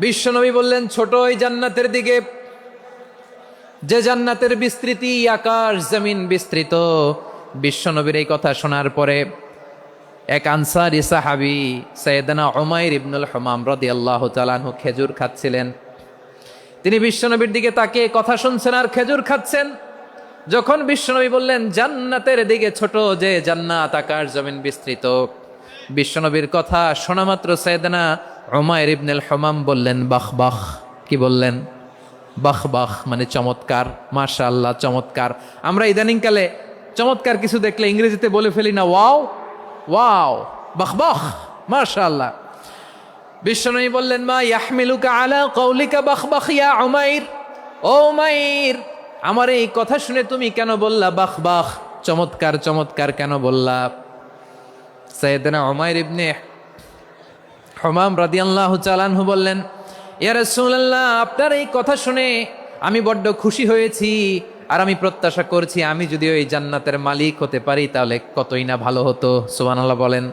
বিশ্বনবী বললেন, ছোট ওই জান্নাতের দিকে যে জান্নাতের বিস্তৃতি আকাশ জমিন বিস্তৃত। বিশ্বনবীর এই কথা শোনার পরে এক আনসারী সাহাবী সাইয়েদনা উমাইর ইবনুল হুমাম রাদিয়াল্লাহু তাআলা আনহু খেজুর খাচ্ছিলেন। তিনি বিশ্বনবীর দিকে তাকিয়ে কথা শুনছেন আর খেজুর খাচ্ছেন। যখন বিশ্বনবী বললেন জান্নাতের দিকে ছোট যে জান্নাত আকাশ জমিন বিস্তৃত, বিশ্বনবীর কথা শোনা মাত্র সাইয়েদনা উমাইর ইবনুল হুমাম বললেন বাহ বাহ। কি বললেন? বাহ বাহ, মানে চমৎকার, মাশাআল্লাহ, চমৎকার। আমরা ইদানিংকালে চমৎকার কিছু দেখলে ইংরেজিতে বলে ফেলি না, ওয়াও ওয়াও, বাহ বাহ, মাশাআল্লাহ। বিশ্বনবী বললেন মা ইয়াহমিলুকা আলা কওলিকা বাহ বাহ ইয়া উমাইর। ও উমাইর, আমার এই কথা শুনে তুমি কেন বললা বাহ বাহ, চমৎকার চমৎকার কেন বললা? সাইয়েদনা উমাইর ইবনে হুমাম রাদিয়াল্লাহু তাআলা আনহু বললেন, ইয়া রাসূলুল্লাহ, আপনার এই কথা শুনে আমি বড্ড খুশি হয়েছি, আর আমি প্রত্যাশা করছি আমি যদি ওই জান্নাতের মালিক হতে পারি তাহলে কতই না ভালো হতো। সুবহানাল্লাহ বলেন।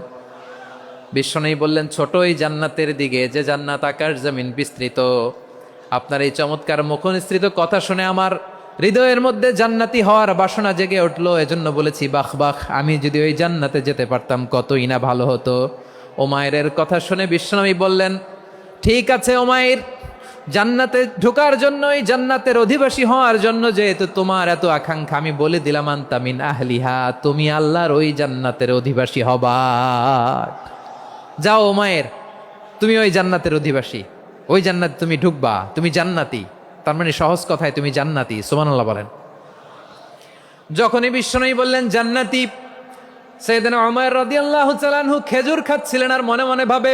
বিশ্বনবী বললেন, ছোট এই জান্নাতের দিকে যে জান্নাত আকাশ জমিন বিস্তৃত। আপনার এই চমৎকার মুখনিসৃত কথা শুনে আমার হৃদয়ের মধ্যে জান্নাতি হওয়ার বাসনা জেগে উঠলো, এজন্য বলেছি বাহ বাহ, আমি যদি ওই জান্নাতে যেতে পারতাম কতই না ভালো হতো। উমাইরের কথা শুনে বিশ্বনবী বললেন, ঠিক আছে উমাইর, জান্নাতে ঢোকার জন্য, এই জান্নাতের অধিবাসী হওয়ার জন্য যেহেতু তোমার এত আকাঙ্ক্ষা, আমি বলে দিলাম আনতা মিন আহলিহা, তুমি আল্লাহর ওই জান্নাতের অধিবাসী হবা। যাও উমাইর, তুমি ওই জান্নাতের অধিবাসী, ওই জান্নাতে তুমি ঢুকবা, তুমি জান্নাতি। তার মানে সহজ কথায় তুমি জান্নাতি। সুবহানাল্লাহ বলেন। যখনই বিশ্বনবী বললেন জান্নাতি, সাইয়েদনা উমাইর রাদিয়াল্লাহু তাআলা আনহু খেজুর খাচ্ছিলেন আর মনে মনে ভাবে,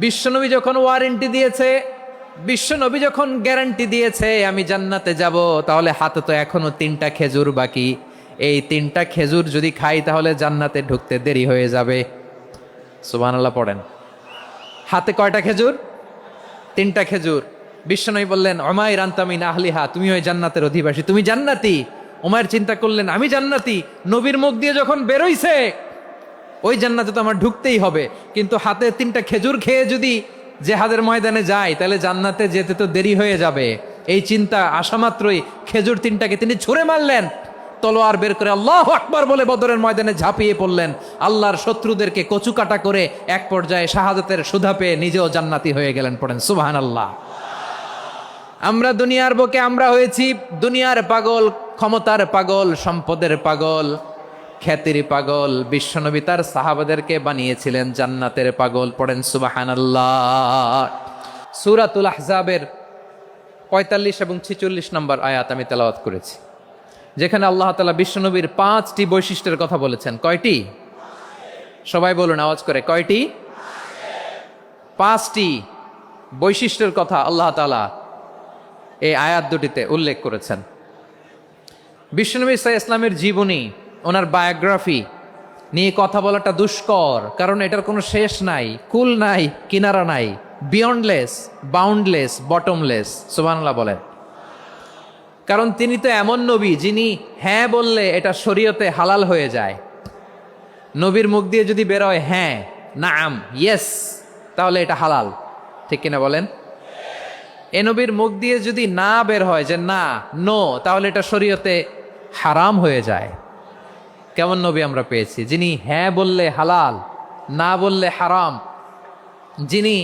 বিশ্বনবী যখন ওয়ারেন্টি দিয়েছে, বিশ্বনবী যখন গ্যারান্টি দিয়েছে আমি জান্নাতে যাব, তাহলে হাতে তো এখনো 3টা খেজুর বাকি। এই 3টা খেজুর যদি খাই তাহলে জান্নাতে ঢুকতে দেরি হয়ে যাবে। সুবহানাল্লাহ পড়েন। হাতে কয়টা খেজুর? 3টা খেজুর। বিশ্বনবী বললেন, উমাইর আনতা মিন আহলিহা, তুমি ওই জান্নাতের অধিবাসী, তুমি জান্নাতি। উমাইর চিন্তা করলেন, আমি জান্নাতি, নবীর মুখ দিয়ে যখন বেরোইছে ওই জান্নাতে তো আমার ঢুকতেই হবে, কিন্তু হাতে 3টা খেজুর খেয়ে যদি জেহাদের ময়দানে যাই তাহলে জান্নাতে যেতে তো দেরি হয়ে যাবে। এই চিন্তা আসা মাত্রই খেজুর 3টাকে তিনি ছুঁড়ে মারলেন, তলোয়ার বের করে আল্লাহু আকবার বলে বদরের ময়দানে ঝাঁপিয়ে পড়লেন। আল্লাহর শত্রুদেরকে কচুকাটা করে এক পর্যায়ে শাহাদাতের সুধা পেয়ে নিজেও জান্নাতি হয়ে গেলেন। পড়েন সুবহানাল্লাহ। আমরা দুনিয়ার বুকে আমরা হয়েছি দুনিয়ার পাগল, ক্ষমতার পাগল, সম্পদের পাগল, খ্যাতির পাগল। বিশ্বনবী তার সাহাবাদেরকে বানিয়েছিলেন জান্নাতের পাগল। পড়েন সুবহানাল্লাহ। সূরাতুল আহজাবের 45 এবং 46 নম্বর আয়াত আমি তেলাওয়াত করেছি, যেখানে আল্লাহ তাআলা বিশ্বনবীর 5টি বৈশিষ্ট্যের কথা বলেছেন। কয়টি? সবাই বলুন আওয়াজ করে, কয়টি? 5টি বৈশিষ্ট্যের কথা আল্লাহ তাআলা এই আয়াত দুটিতে উল্লেখ করেছেন। বিশ্বনবী সাল্লাল্লাহু আলাইহি ওয়াসাল্লামের জীবনী, ওনার বায়োগ্রাফি নিয়ে কথা বলাটা দুষ্কর, কারণ এটার কোনো শেষ নাই, কুল নাই, কিনারা নাই, বিয়ন্ডলেস, বাউন্ডলেস, বটমলেস। সুবহানাল্লাহ বলেন। কারণ তিনি তো এমন নবী যিনি হ্যাঁ বললে এটা শরীয়তে হালাল হয়ে যায়। নবীর মুখ দিয়ে যদি বেরোয় হ্যাঁ, নাম, ইয়েস, তাহলে এটা হালাল। ঠিক কিনা বলেন? এ নবীর মুখ দিয়ে যদি না বের হয় যে না, নো, তাহলে এটা শরীয়তে হারাম হয়ে যায়। কেমন নবী আমরা পেয়েছি, যিনি হ্যাঁ বললে হালাল, না বললে হারাম, যিনি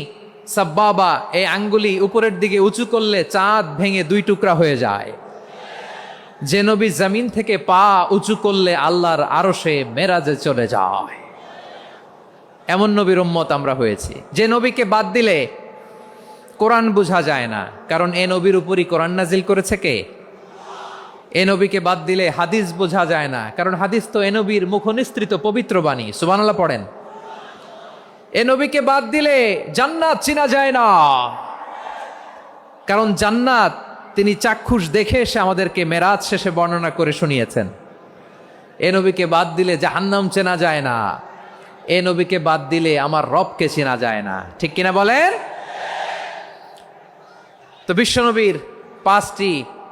সাব্বাবা, এই আঙ্গুলি উপরের দিকে উঁচু করলে চাঁদ ভেঙে 2 টুকরা হয়ে যায়, যে নবী জমিন থেকে পা উঁচু করলে আল্লাহর আরশে মেরাজে চলে যায়। এমন নবীর উম্মত আমরা হয়েছি। যে নবীকে বাদ দিলে কোরআন বোঝা যায় না, কারণ এ নবীর উপরই কোরআন নাজিল করেছে কে? এ নবীকে বাদ দিলে হাদিস বোঝা যায় না, কারণ হাদিস তো এ নবীর মুখনিসৃত পবিত্র বাণী। সুবহানাল্লাহ পড়েন। এ নবীকে বাদ দিলে জান্নাত চিনা যায় না, কারণ জান্নাত তিনি চাক্ষুষ দেখে এসে আমাদেরকে মেরাজ শেষে বর্ণনা করে শুনিয়েছেন। এ নবীকে বাদ দিলে জাহান্নাম চেনা যায় না, এ নবীকে বাদ দিলে আমার রবকে চেনা যায় না। ঠিক কিনা বলেন? তো বিশ্বনবীর 5টি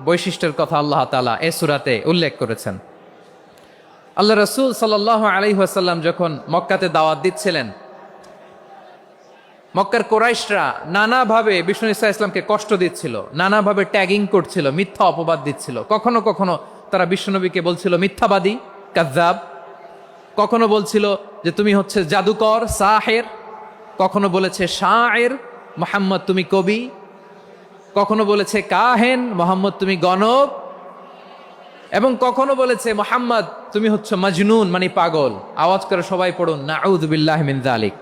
বৈশিষ্ট্যের কথা আল্লাহ তাআলা এই সূরাতে উল্লেখ করেছেন। আল্লাহ রাসূল সাল্লাল্লাহু আলাইহি ওয়াসাল্লাম যখন মক্কাতে দাওয়াত দিচ্ছিলেন, মক্কার কোরাইশরা নানাভাবে বিষ্ণু ইসা ইসলামকে কষ্ট দিচ্ছিল, নানাভাবে ট্যাগিং করছিল, মিথ্যা অপবাদ দিচ্ছিল। কখনো কখনো তারা বিশ্বনবীকে বলছিল মিথ্যাবাদী, কাযযাব। কখনো বলছিল যে তুমি হচ্ছে জাদুকর, সাহের। কখনো বলেছে শায়ের, মুহাম্মদ তুমি কবি। কখনো বলেছে কাহেন, মুহাম্মদ তুমি গণক। এবং কখনো বলেছে মুহাম্মদ তুমি হচ্ছে মাজনুন, মানে পাগল। আওয়াজ করে সবাই পড়ুন নাউযু বিল্লাহি মিন যালিক।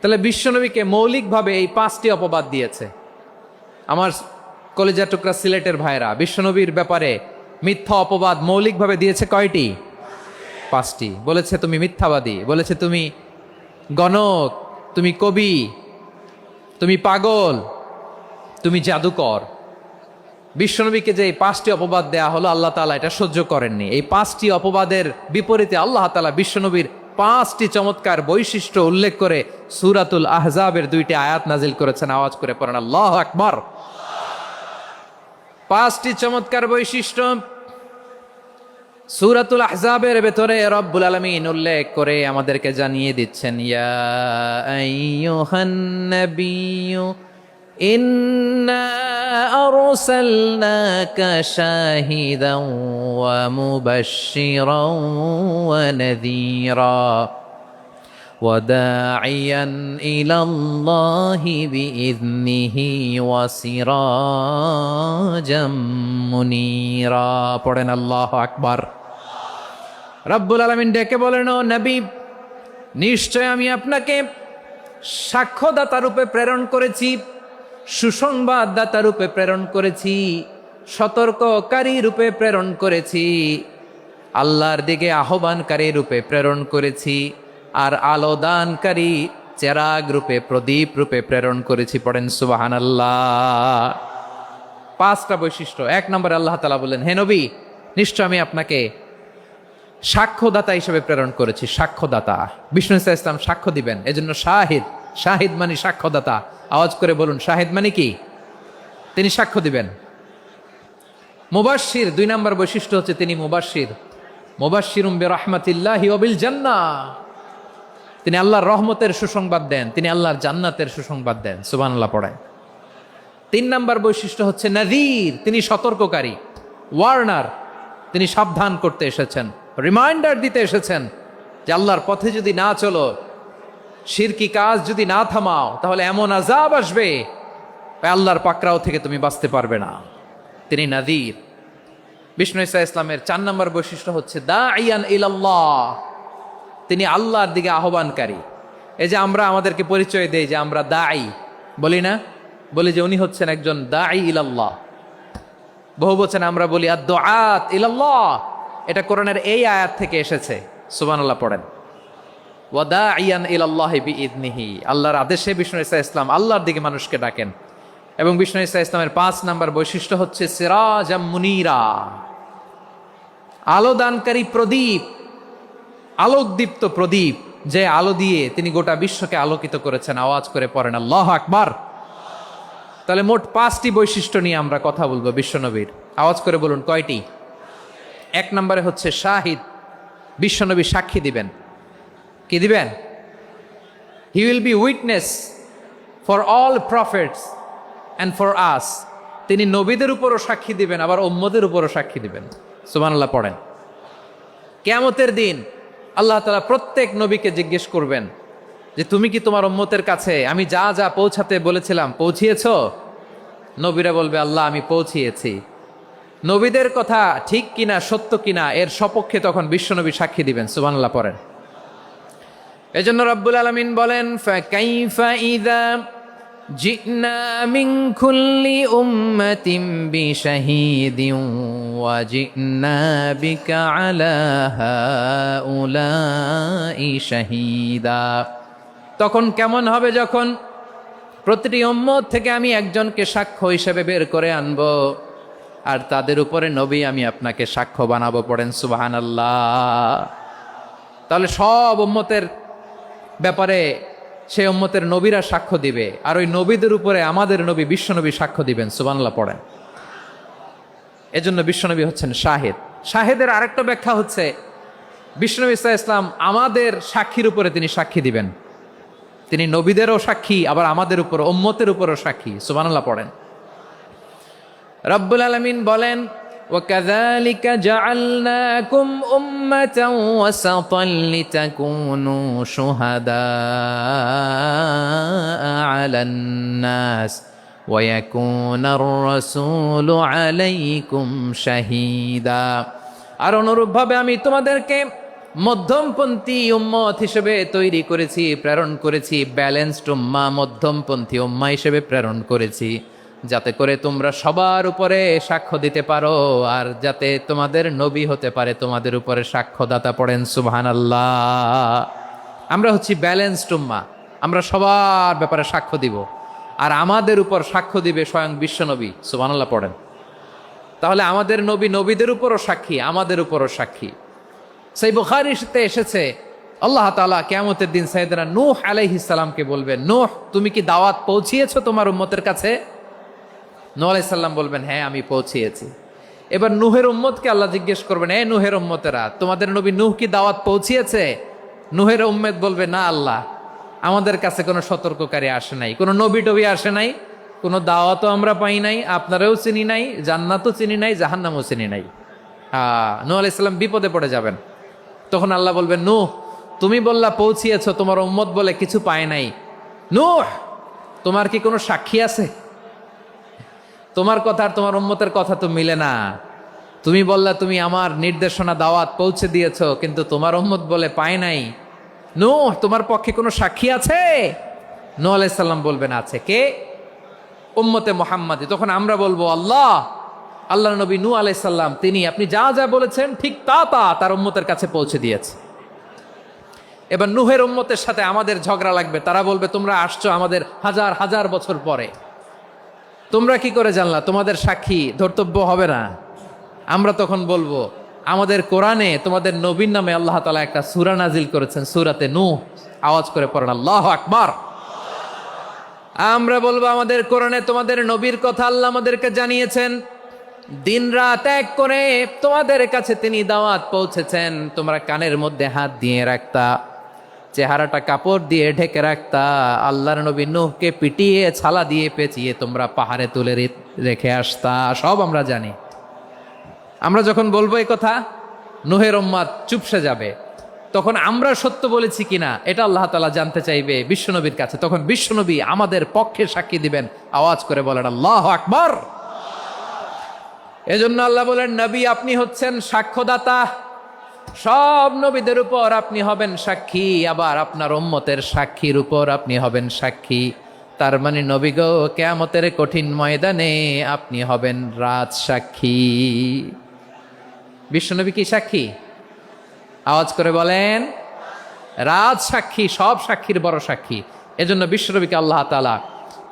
তাহলে বিশ্বনবীকে মৌলিকভাবে এই 5টি অপবাদ দিয়েছে। আমার কলেজা টুকরা সিলেটের ভাইরা, বিশ্বনবীর ব্যাপারে মিথ্যা অপবাদ মৌলিকভাবে দিয়েছে কয়টি? 5টি। বলেছে তুমি মিথ্যাবাদী, বলেছে তুমি গণক, তুমি কবি, তুমি পাগল, তুমি জাদুকর। বিশ্বনবীকে যে এই 5টি অপবাদ দেয়া হলো, আল্লাহ তাআলা এটা সহ্য করেননি। এই 5টি অপবাদের বিপরীতে আল্লাহ তাআলা বিশ্বনবীর 5টি চমৎকার বৈশিষ্ট্য উল্লেখ করে সূরাতুল আহজাবের 2টি আয়াত নাজিল করেছেন। আওয়াজ করে পড়েন আল্লাহু আকবার। 5টি চমৎকার বৈশিষ্ট্য সূরাতুল আহজাবের ভেতরে রব্বুল আলামিন উল্লেখ করে আমাদেরকে জানিয়ে দিচ্ছেন, ইয়া আইয়ুহান নাবিয়্যু ইন্না আরসালনাকা শাহিদান ওয়া মুবাশশিরান ওয়া নাযীরা ওয়া দাঈয়ান ইলাল্লাহি বিইযনিহি ওয়া সিরাজাম মুনীরা। পড়েন আল্লাহু আকবার। রব্বুল আলামিন ডেকে বলেন, ও নবী, নিশ্চয় আমি আপনাকে সাক্ষ্যদাতা রূপে প্রেরণ করেছি, সুসংবাদদাতা রূপে প্রেরণ করেছি, সতর্ককারী রূপে প্রেরণ করেছি, আল্লাহর দিকে আহ্বানকারী রূপে প্রেরণ করেছি, আর আলোদানকারী চেরাগ রূপে, প্রদীপ রূপে প্রেরণ করেছি। পড়েন সুবহানাল্লাহ। 5টা বৈশিষ্ট্য। 1 নম্বরে আল্লাহ তাআলা বললেন, হে নবী, নিশ্চয় আমি আপনাকে সাক্ষ্যদাতা হিসেবে প্রেরণ করেছি। সাক্ষ্যদাতা, বিষ্ণু ইসা ইসলাম সাক্ষ্য দিবেন, এজন্য শাহিদ। শাহিদ মানে সাক্ষ্যদাতা। আওয়াজ করে বলুন, শাহিদ মানে কি? তিনি সাক্ষ্য দিবেন। মুবাশশির, 2 নম্বর বৈশিষ্ট্য হচ্ছে তিনি মুবাশশির। মুবাশশিরুম বিরাহমাতিল্লাহি ওয়া বিল জান্নাহ। তিনি আল্লাহর রহমতের সুসংবাদ দেন, তিনি আল্লাহর জান্নাতের সুসংবাদ দেন। সুবহানাল্লাহ পড়েন। 3 নম্বর বৈশিষ্ট্য হচ্ছে নাযীর, তিনি সতর্ককারী, ওয়ার্নার। তিনি সাবধান করতে এসেছেন, রিমাইন্ডার দিতে এসেছেন যে আল্লাহর পথে যদি না চলো, শিরকি কাজ যদি না থামাও, তাহলে এমন আযাব আসবে আল্লাহর পাকড়াও থেকে তুমি বাঁচতে পারবে না। তিনি নাযীর। বিষ্ণু ইসা ইসলামের 4 নম্বর বৈশিষ্ট্য হচ্ছে দাঈয়ান ইলাল্লাহ, তিনি আল্লাহর দিকে আহ্বানকারী। এই যে আমরা আমাদেরকে পরিচয় দেই যে আমরা দাঈ, বলি না? বলি যে উনি হচ্ছেন একজন দাঈ ইলাল্লাহ। বহু বচনে আমরা বলি আদ-দুআত ইলাল্লাহ। এটা কোরআনের এই আয়াত থেকে এসেছে। সুবহানাল্লাহ পড়েন। ওয়া দাঈয়ান ইলাল্লাহি বিইযনিহি, আল্লাহর আদেশে বিষ্ণু ইসা ইসলাম আল্লাহর দিকে মানুষকে ডাকেন। এবং বিষ্ণু ইসা ইসলামের 5 নম্বর বৈশিষ্ট্য হচ্ছে সিরাজাম মুনীরা, আলোদানকারী প্রদীপ, আলোকদীপ্ত প্রদীপ, যে আলো দিয়ে তিনি গোটা বিশ্বকে আলোকিত করেছেন। আওয়াজ করে পড়েন আল্লাহু আকবার। তাহলে মোট 5টি বৈশিষ্ট্য নিয়ে আমরা কথা বলবো বিশ্বনবীর। আওয়াজ করে বলুন কয়টি? 1 নম্বরে হচ্ছে শাহিদ, বিশ্বনবী সাক্ষী দিবেন। কি দিবেন? He will be witness for all prophets and for us. তিনি নবীদের উপরও সাক্ষী দিবেন, আবার উম্মতের উপরও সাক্ষী দিবেন। সুবহানাল্লাহ পড়েন। কিয়ামতের দিন আল্লাহ তাআলা প্রত্যেক নবীকে জিজ্ঞেস করবেন যে তুমি কি তোমার উম্মতের কাছে আমি যা যা পৌঁছাতে বলেছিলাম পৌঁছিয়েছ? নবীরা বলবে আল্লাহ আমি পৌঁছিয়েছি। নবীদের কথা ঠিক কিনা, সত্য কিনা, এর সপক্ষে তখন বিশ্বনবী সাক্ষী দিবেন। সুবহানাল্লাহ পড়েন। এজন্য রব্বুল আলামিন বলেন, ফাকাইফা ইযা জিনা মিন কুল্লি উম্মাতিন বিশাহীদিন ওয়া জিনা বিকা আলা হাউলাই শাহীদা। তখন কেমন হবে যখন প্রতিটি উম্মত থেকে আমি একজনকে সাক্ষ্য হিসেবে বের করে আনব, আর তাদের উপরে নবী আমি আপনাকে সাক্ষ্য বানাবো। পড়েন সুবহানাল্লাহ। তাহলে সব উম্মতের ব্যাপারে সেই উম্মতের নবীরা সাক্ষ্য দিবে, আর ওই নবীদের উপরে আমাদের নবী বিশ্বনবী সাক্ষ্য দিবেন। সুবহানাল্লাহ পড়েন। এজন্য বিশ্বনবী হচ্ছেন শাহিদ। শাহিদের আরেকটা ব্যাখ্যা হচ্ছে বিশ্বনবী ইসা ইসলাম আমাদের সাক্ষীর উপরে তিনি সাক্ষী দিবেন। তিনি নবীদেরও সাক্ষী, আবার আমাদের উপর উম্মতের উপরও সাক্ষী। সুবহানাল্লাহ পড়েন। রব্বুল আলামিন বলেন, وَكَذَلِكَ جَعَلْنَاكُمْ أُمَّةً وَسَطًا لِتَكُونُوا شُهَدَاءَ عَلَى النَّاسِ وَيَكُونَ الرَّسُولُ عَلَيْكُمْ شَهِيدًا। আর অনুরূপভাবে আমি তোমাদেরকে মধ্যমপন্থী উম্মত হিসেবে তৈরি করেছি, প্রেরণ করেছি। ব্যালেন্সড উম্মাহ, মধ্যমপন্থী উম্মাহ হিসেবে প্রেরণ করেছি, যাতে করে তোমরা সবার উপরে সাক্ষ্য দিতে পারো, আর যাতে তোমাদের নবী হতে পারে তোমাদের উপরে সাক্ষ্যদাতা। পড়েন সুবহানাল্লাহ। আমরা হচ্ছি ব্যালেন্সড উম্মাহ, আমরা সবার ব্যাপারে সাক্ষ্য দিব, আর আমাদের উপর সাক্ষ্য দিবে স্বয়ং বিশ্বনবী। সুবহানাল্লাহ পড়েন। তাহলে আমাদের নবী নবীদের উপরও সাক্ষী, আমাদের উপরও সাক্ষী। সেই বুখারীতে এসেছে, আল্লাহ তাআলা কিয়ামতের দিন সাইয়েদনা নূহ আলাইহিস সালামকে বলবেন, নূহ তুমি কি দাওয়াত পৌঁছিয়েছো তোমার উম্মতের কাছে? নূহ আলাইহিস সালাম বলবেন, হ্যাঁ আমি পৌঁছিয়েছি। এবার নূহের উম্মতকে আল্লাহ জিজ্ঞেস করবেন, এ নূহের উম্মতেরা, তোমাদের নবী নূহ কি দাওয়াত পৌঁছিয়েছে? নূহের উম্মত বলবে, না আল্লাহ, আমাদের কাছে কোনো সতর্ককারী আসে নাই, কোনো নবী টবি আসে নাই, কোনো দাওয়াতও আমরা পাই নাই, আপনারাও চিনি নাই, জান্নাতও চিনি নাই, জাহান্নামও চিনি নাই। নূহ আলাইহিস সালাম বিপদে পড়ে যাবেন। তখন আল্লাহ বলবেন, নূহ তুমি বললা পৌঁছিয়েছ, তোমার উম্মত বলে কিছু পায় নাই। নূহ তোমার কি কোনো সাক্ষী আছে? তোমার কথা আর তোমার উম্মতের কথা তো মিলে না। তুমি বললা তুমি আমার নির্দেশনা দাওয়াত পৌঁছে দিয়েছ, কিন্তু তোমার উম্মত বলে পায় নাই। নূহ তোমার পক্ষে কোনো সাক্ষী আছে? নূহ আলাইহিস সালাম বলবেন, আছে। কে? উম্মতে মুহাম্মাদি। তখন আমরা বলবো, আল্লাহ নবী নূহ আলাইহিস সালাম তিনি আপনি যা যা বলেছেন ঠিক তা তার উম্মতের কাছে পৌঁছে দিয়েছে। এবার নূহের উম্মতের সাথে আমাদের ঝগড়া লাগবে। তারা বলবে, তোমরা আসছো আমাদের হাজার হাজার বছর পরে, তোমরা কি করে জানলা? তোমাদের সাক্ষী ধর্তব্য হবে না? আমরা তখন বলবো, আমাদের কোরআনে তোমাদের নবীর নামে আল্লাহ তাআলা একটা সূরা নাজিল করেছেন, সূরাতে নূহ। আওয়াজ করে পড়েন আল্লাহু আকবার। আমরা বলবো, আমাদের কোরআনে তোমাদের নবীর কথা আল্লাহ আমাদেরকে জানিয়েছেন, দিন রাত এক করে তোমাদের কাছে তিনি দাওয়াত পৌঁছেছেন। তোমরা কানের মধ্যে হাত দিয়ে রাখতা, চেহারাটা কাপড় দিয়ে ঢেকে রাখতা, আল্লাহর নবী নূহকে পিটিয়ে ছালা দিয়ে পেঁচিয়ে তোমরা পাহাড়ে তুলে রেখে আসতা। সব আমরা জানি। আমরা যখন বলবো এই কথা, নূহের উম্মত চুপসে যাবে। তখন আমরা সত্য বলেছি কিনা এটা আল্লাহ তাআলা জানতে চাইবে বিশ্বনবীর কাছে। তখন বিশ্বনবী আমাদের পক্ষে সাক্ষী দিবেন। আওয়াজ করে বলেন আল্লাহু আকবার। এজন্য আল্লাহ বলেন, নবী আপনি হচ্ছেন সাক্ষ্যদাতা, সব নবীদের উপর আপনি হবেন সাক্ষী, আবার আপনার উম্মতের সাক্ষীর উপর আপনি হবেন সাক্ষী। তার মানে নবী গো, কিয়ামতের কঠিন ময়দানে আপনি হবেন রাজ সাক্ষী। বিশ্বনবী কি সাক্ষী? আওয়াজ করে বলেন, রাজ সাক্ষী, সব সাক্ষীর বড় সাক্ষী। এজন্য বিশ্বনবীকে আল্লাহ তাআলা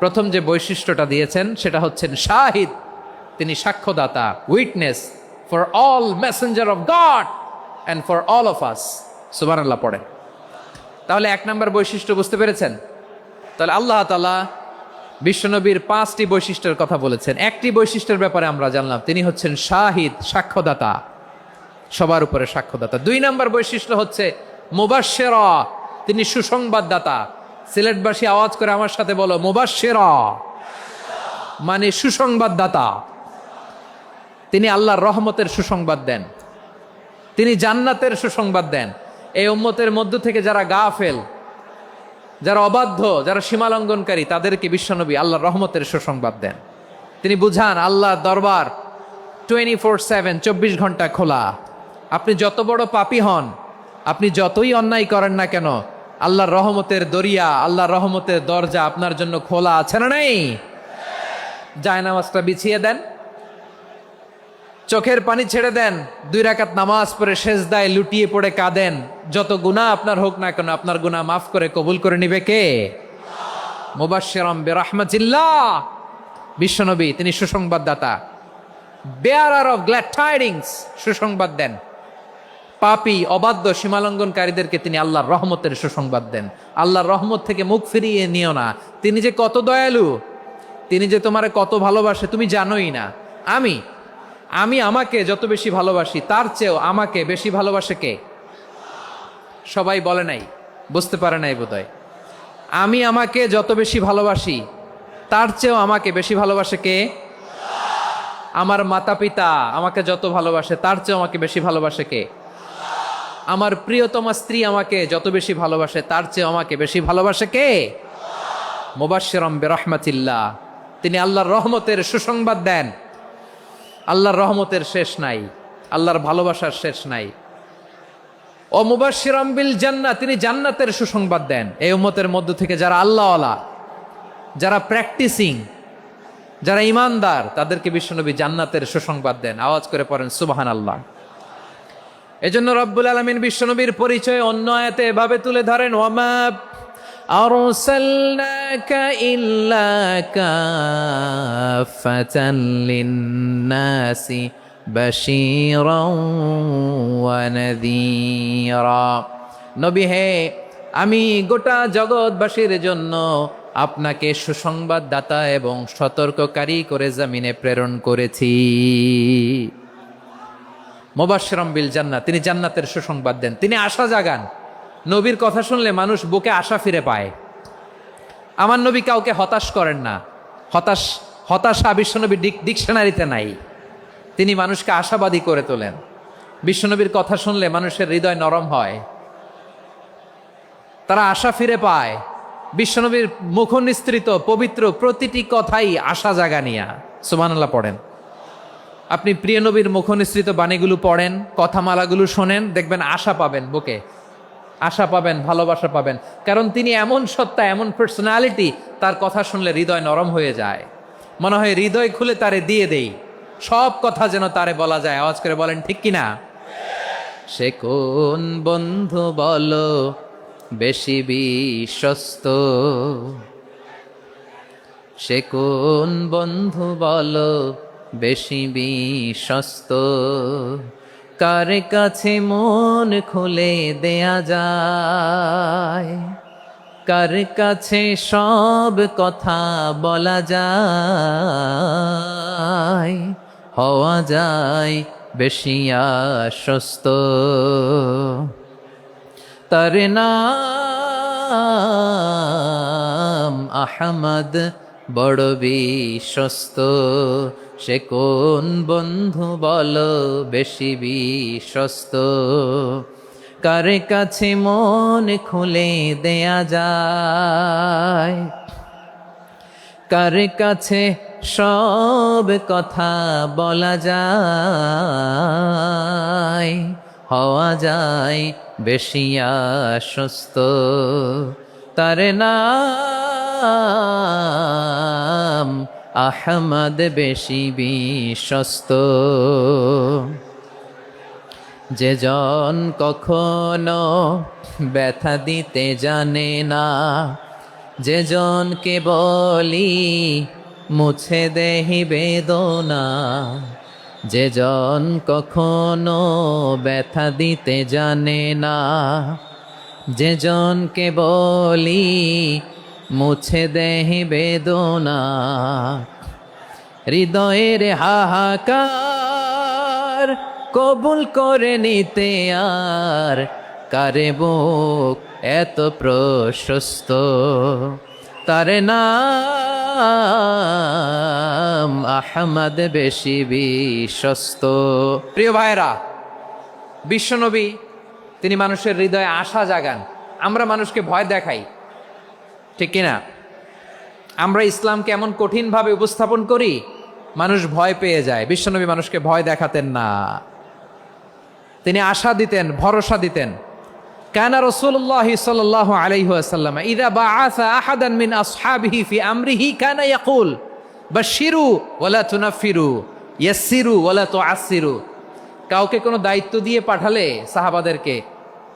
প্রথম যে বৈশিষ্ট্যটা দিয়েছেন সেটা হচ্ছেন শাহিদ। তিনি সাক্ষ্যদাতা, witness for all messenger of God and for all of us. সুবহানাল্লাহ পড়ে। তাহলে এক নম্বর বৈশিষ্ট্য বুঝতে পেরেছেন? তাহলে আল্লাহ তাআলা বিশ্বনবীর 5টি বৈশিষ্ট্যের কথা বলেছেন। একটি বৈশিষ্ট্যের ব্যাপারে আমরা জানলাম, তিনি হচ্ছেন শাহিদ, সাক্ষ্যদাতা, সবার উপরে সাক্ষ্যদাতা। 2 নম্বর বৈশিষ্ট্য হচ্ছে মুবাশশিরা, তিনি সুসংবাদদাতা। সিলেটবাসী আওয়াজ করে আমার সাথে বলো, মুবাশশিরা মানে সুসংবাদদাতা। তিনি আল্লাহর রহমতের সুসংবাদ দেন, তিনি জান্নাতের সুসংবাদ দেন। এই উম্মতের মধ্য থেকে যারা গাফেল, যারা অবাধ্য, যারা সীমালঙ্ঘনকারী, তাদেরকে বিশ্বনবী আল্লাহর রহমতের সুসংবাদ দেন। তিনি বুঝান আল্লাহর দরবার 24/7, 24 ঘন্টা খোলা। আপনি যত বড় পাপী হন, আপনি যতই অন্যায় করেন না কেন, আল্লাহর রহমতের দরিয়া, আল্লাহর রহমতের দরজা আপনার জন্য খোলা আছে না নাই? জায়নামাজটা বিছিয়ে দেন, চোখের পানি ছেড়ে দেন, 2 রাকাত নামাজ পড়ে সেজদায় লুটিয়ে পড়ে কাঁদেন। যত গুনাহ আপনার হোক না কেন, আপনার গুনাহ মাফ করে কবুল করে নিবে কে? মুবাশশিরাম বিরাহমাতিল্লাহ। বিশ্বনবী তিনি সুসংবাদদাতা, বেয়ারার অফ গ্ল্যাড টাইডিংস, সুসংবাদ দেন। পাপী, অবাধ্য, সীমালঙ্ঘনকারীদেরকে তিনি আল্লাহর রহমতের সুসংবাদ দেন। আল্লাহর রহমত থেকে মুখ ফিরিয়ে নিও না। তিনি যে কত দয়ালু, তিনি যে তোমারে কত ভালোবাসে তুমি জানোই না। আমি আমাকে যত বেশি ভালোবাসি, তার চেয়েও আমাকে বেশি ভালোবাসে কে? সবাই বলে নাই, বুঝতে পারে নাই বোধহয়। আমি আমাকে যত বেশি ভালোবাসি তার চেয়েও আমাকে বেশি ভালোবাসে কে? আমার মাতা পিতা আমাকে যত ভালোবাসে তার চেয়েও আমাকে বেশি ভালোবাসে কে? আমার প্রিয়তমা স্ত্রী আমাকে যত বেশি ভালোবাসে তার চেয়েও আমাকে বেশি ভালোবাসে কে? মুবাশশিরাম বিরহমাতিল্লাহ, তিনি আল্লাহর রহমতের সুসংবাদ দেন। আল্লাহর রহমতের শেষ নাই, আল্লাহর ভালোবাসার শেষ নাই। ও মুবাশশিরাম বিল জান্নাহ, তিনি জান্নাতের সুসংবাদ দেন এই উম্মতের মধ্য থেকে যারা আল্লাহওয়ালা, যারা প্র্যাকটিসিং, যারা ইমানদার, তাদেরকে বিশ্বনবী জান্নাতের সুসংবাদ দেন। আওয়াজ করে পড়েন সুবহানাল্লাহ। এজন্য রব্বুল আলামিন বিশ্বনবীর পরিচয় অন্য আয়াতে এভাবে তুলে ধরেন, ওয়ামা আরসালনাকা ইল্লা কাফাতান লিন্নাসি বাশীরাও ওয়া নাযীরা। নবী হে, আমি গোটা জগৎবাসীর জন্য আপনাকে সুসংবাদদাতা এবং সতর্ককারী করে জমিনে প্রেরণ করেছি। মুবাশশিরাম বিল জান্নাহ, তিনি জান্নাতের সুসংবাদ দেন, তিনি আশা জাগান। নবীর কথা শুনলে মানুষ বুকে আশা ফিরে পায়। আমার নবী কাউকে হতাশ করেন না। হতাশা বিশ্বনবীর ডিকশনারিতে নাই। তিনি মানুষকে আশাবাদী করে তোলেন। বিশ্বনবীর কথা শুনলে মানুষের হৃদয় নরম হয়, তারা আশা ফিরে পায়। বিশ্বনবীর মুখ নিঃসৃত পবিত্র প্রতিটি কথাই আশা জাগানিয়া। সুবহানাল্লাহ পড়েন। আপনি প্রিয় নবীর মুখ নিঃসৃত বাণীগুলো পড়েন, কথামালাগুলো শোনেন, দেখবেন আশা পাবেন, বুকে আশা পাবেন, ভালোবাসা পাবেন। কারণ তিনি এমন সত্তা, এমন পার্সোনালিটি, তার কথা শুনলে হৃদয় নরম হয়ে যায়। মনে হয় হৃদয় খুলে তারে দিয়ে দেই, সব কথা যেন তারে বলা যায়। আওয়াজ করে বলেন ঠিক কিনা? সে কোন বন্ধু বলো বেশি বিশ্বস্ত, সে কোন বন্ধু বলো বেশি বিশ্বস্ত, কার কাছে মন খুলে দেয়া যায়, কার কাছে সব কথা বলা যায়, হওয়া যায় বেশি আশ্বস্ত। তার নাম আহমদ, বড় বিশ্বস্ত। সে কোন বন্ধু বলো বেশি বিশ্বস্ত, কার কাছে মন খুলে দেয়া যায়, কার কাছে সব কথা বলা যায়, হওয়া যায় বেশি আশ্বস্ত। তার নাম আহমদ, বেশি বিশ্বস্ত। যে জন কখনো ব্যথা দিতে জানে না, যে জনকে বলি মুছে দেহি বেদনা, যে জন কখনো ব্যথা দিতে জানে না, যে জনকে বলি মুছে দেহি বেদনা, হৃদয়ের হাহাকার কবুল করে নিতে আর কারে বুক এত প্রশস্ত। তার নাম আহমদ, বেশি বিশ্বস্ত। প্রিয় ভাইরা, বিশ্বনবী তিনি মানুষের হৃদয়ে আশা জাগান। আমরা মানুষকে ভয় দেখাই, ঠিক কিনা? আমরা ইসলামকে এমন কঠিনভাবে উপস্থাপন করি, মানুষ ভয় পেয়ে যায়। বিশ্বনবী মানুষকে ভয় দেখাতেন না, তিনি আশা দিতেন, ভরসা দিতেন। কানা রাসূলুল্লাহ সাল্লাল্লাহু আলাইহি ওয়াসাল্লাম ইযা বাআসা আহাদান মিন আসহাবিহি ফি আমরিহি কানা ইয়াকুল বাশশিরু ওয়ালা তুনাফিরু, ইয়াসসিরু ওয়ালা তুআসসিরু। কাউকে কোনো দায়িত্ব দিয়ে পাঠালে সাহাবাদেরকে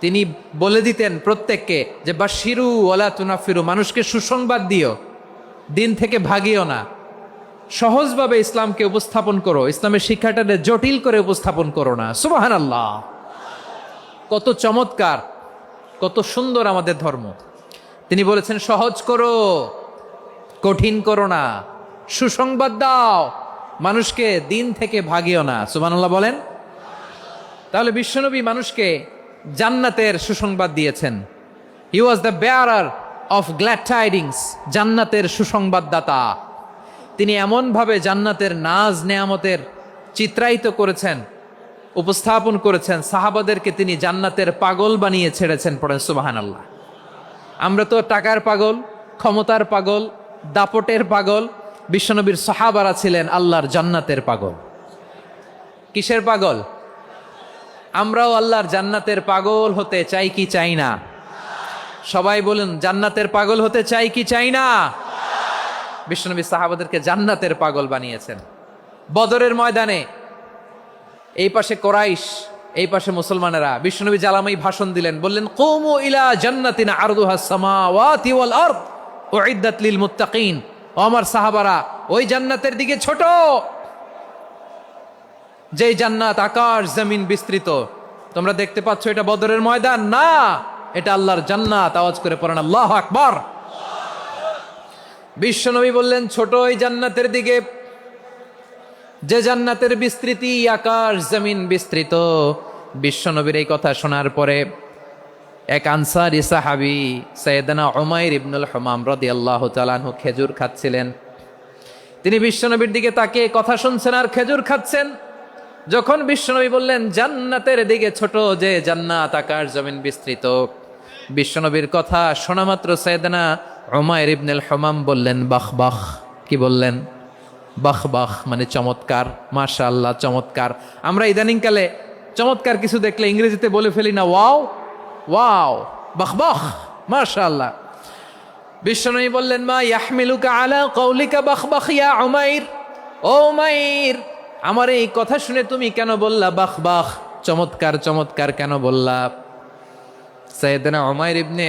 তিনি বলে দিতেন প্রত্যেককে যে বাশশিরু ওয়ালা তুনাফিরু, মানুষকে সুসংবাদ দিও, দিন থেকে ভাগিও না। সহজভাবে ইসলামকে উপস্থাপন করো, ইসলামের শিক্ষাটাকে জটিল করে উপস্থাপন করো না। সুবহানাল্লাহ, কত চমৎকার, কত সুন্দর আমাদের ধর্ম। তিনি বলেছেন সহজ করো, কঠিন করো না, সুসংবাদ দাও, মানুষকে দিন থেকে ভাগিও না। সুবহানাল্লাহ বলেন। তাহলে বিশ্বনবী মানুষকে জান্নাতের সুসংবাদ দিয়েছেন। He was the bearer of glad tidings, জান্নাতের সুসংবাদদাতা। তিনি এমনভাবে জান্নাতের নাজ নেয়ামতের চিত্রায়িত করেছেন, উপস্থাপন করেছেন, সাহাবাদেরকে তিনি জান্নাতের পাগল বানিয়ে ছেড়েছেন। পড়েন সুবহানাল্লাহ। আমরা তো টাকার পাগল, ক্ষমতার পাগল, দাপটের পাগল। বিশ্বনবীর সাহাবারা ছিলেন আল্লাহর জান্নাতের পাগল। কিসের পাগল? আমরাও আল্লাহর জান্নাতের পাগল হতে চাই কি চাই না? সবাই বলুন, জান্নাতের পাগল হতে চাই কি চাই না? বিশ্বনবী সাহাবাদেরকে জান্নাতের পাগল বানিয়েছেন। বদরের ময়দানে এই পাশে কোরাইশ, এই পাশে মুসলমানেরা। বিশ্বনবী জালামাই ভাষণ দিলেন, বললেন, কুমু ইলা জান্নাতিন আরদুহাস সামাওয়াতি ওয়াল আরদ উইদ্দাত লিল মুত্তাকিন। ও আমার সাহাবারা, ওই জান্নাতের দিকে ছোট, যেই জান্নাত আকাশ জমিন বিস্তৃত। তোমরা দেখতে পাচ্ছ এটা বদরের ময়দান না, এটা আল্লাহর জান্নাত। আওয়াজ করে পড়েন আল্লাহু আকবার। বিশ্বনবী বললেন, ছোট ওই জান্নাতের দিকে, যে জান্নাতের বিস্তৃতি আকাশ জমিন বিস্তৃত। বিশ্বনবীর এই কথা শোনার পরে এক আনসারী সাহাবী সাইয়েদনা উমাইর ইবনুল হুমাম রাদিয়াল্লাহু তাআলা আনহু খেজুর খাচ্ছিলেন। তিনি বিশ্বনবীর দিকে তাকিয়ে কথা শুনছেন আর খেজুর খাচ্ছেন। যখন বিশ্বনবী বললেন জান্নাতের দিকে ছোট, যে জান্নাত আকাশ জমিন বিস্তৃত, বিশ্বনবীর কথা শোনা মাত্র সাইয়েদনা উমাইর ইবনুল হুমাম বললেন বাহ বাহ। কি বললেন? বাহ বাহ, মানে চমৎকার, মাশাআল্লাহ, চমৎকার। আমরা ইদানিংকালে চমৎকার কিছু দেখলে ইংরেজিতে বলে ফেলি না, ওয়াও ওয়াও, বাহ বাহ, মাশাআল্লাহ। বিশ্বনবী বললেন, মা ইয়াহমিলুকা আলা কওলিকা বাহ বাহ ইয়া উমাইর। ও উমাইর, আমার এই কথা শুনে তুমি কেন বললা বাহ বাহ, চমৎকার চমৎকার কেন বললা? সাইয়েদনা উমাইর ইবনে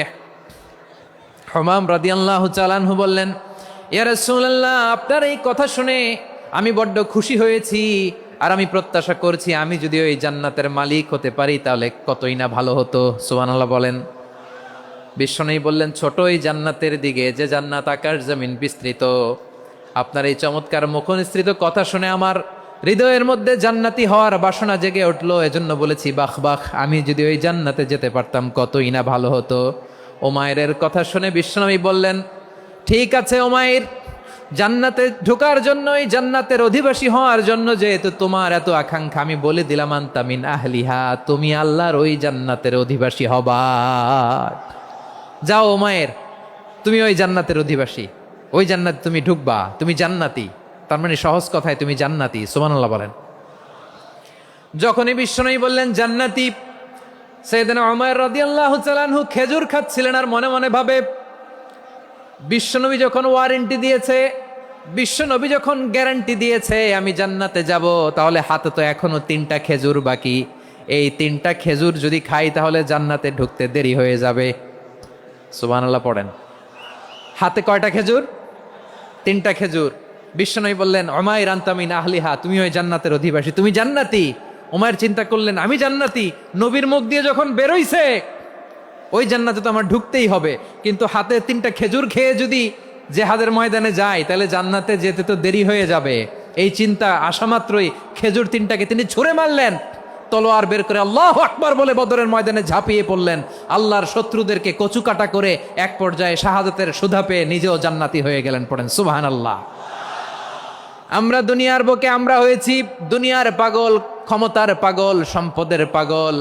হুমাম রাদিয়াল্লাহু তাআলা আনহু বললেন, ইয়া রাসূলুল্লাহ, আপনার এই কথা শুনে আমি বড্ড খুশি হয়েছি, আর আমি প্রত্যাশা করছি আমি যদি ওই জান্নাতের মালিক হতে পারি তাহলে কতই না ভালো হতো। সুবহানাল্লাহ বলেন। বিশ্বনবী বললেন, ছোট এই জান্নাতের দিকে, যে জান্নাত আকাশ জমিন বিস্তৃত। আপনার এই চমৎকার মুখনিসৃত কথা শুনে আমার হৃদয়ের মধ্যে জান্নাতি হওয়ার বাসনা জেগে উঠলো, এজন্য বলেছি বাহ বাহ, আমি যদি ওই জান্নাতে যেতে পারতাম কতই না ভালো হতো। উমাইরের কথা শুনে বিশ্বনবী বললেন, ঠিক আছে উমাইর, জান্নাতে ঢোকার জন্য, এই জান্নাতের অধিবাসী হওয়ার জন্য যেহেতু তোমার এত আকাঙ্ক্ষা, আমি বলে দিলাম আনতা মিন আহলিহা, তুমি আল্লাহর ওই জান্নাতের অধিবাসী হবা। যাও উমাইর, তুমি ওই জান্নাতের অধিবাসী, ওই জান্নাতে তুমি ঢুকবা, তুমি জান্নাতি। তার মানে সহজ কথায় তুমি জান্নাতি। সুবহানাল্লাহ বলেন। যখনই বিশ্বনবী বললেন জান্নাতি, সাইয়েদনা উমাইর রাদিয়াল্লাহু তাআলা আনহু খেজুর খাচ্ছিলেন আর মনে মনে ভাবে, বিশ্বনবী যখন ওয়ারেন্টি দিয়েছে, বিশ্বনবী যখন গ্যারান্টি দিয়েছে আমি জান্নাতে যাব, তাহলে হাতে তো এখনো 3টা খেজুর বাকি। এই 3টা খেজুর যদি খাই তাহলে জান্নাতে ঢুকতে দেরি হয়ে যাবে। সুবহানাল্লাহ পড়েন। হাতে কয়টা খেজুর? 3টা খেজুর। বিশ্বনবী বললেন, উমাইর আনতা মিন আহলিহা, তুমি ওই জান্নাতের অধিবাসী, তুমি জান্নাতি। উমাইর চিন্তা করলেন, আমি জান্নাতি, নবীর মুখ দিয়ে যখন বেরোইছে ওই জান্নাতে তো আমার ঢুকতেই হবে, কিন্তু হাতে 3টা খেজুর খেয়ে যদি জেহাদের ময়দানে যাই তাহলে জান্নাতে যেতে তো দেরি হয়ে যাবে। এই চিন্তা আসা মাত্রই খেজুর 3টাকে তিনি ছুঁড়ে মারলেন, তলোয়ার বের করে আল্লাহু আকবার বলে বদরের ময়দানে ঝাঁপিয়ে পড়লেন। আল্লাহর শত্রুদেরকে কচুকাটা করে এক পর্যায়ে শাহাদাতের সুধা পেয়ে নিজেও জান্নাতি হয়ে গেলেন। পড়েন সুবহানাল্লাহ। আমরা দুনিয়ার বুকে আমরা হয়েছি দুনিয়ার পাগল, ক্ষমতার পাগল, সম্পদের পাগল,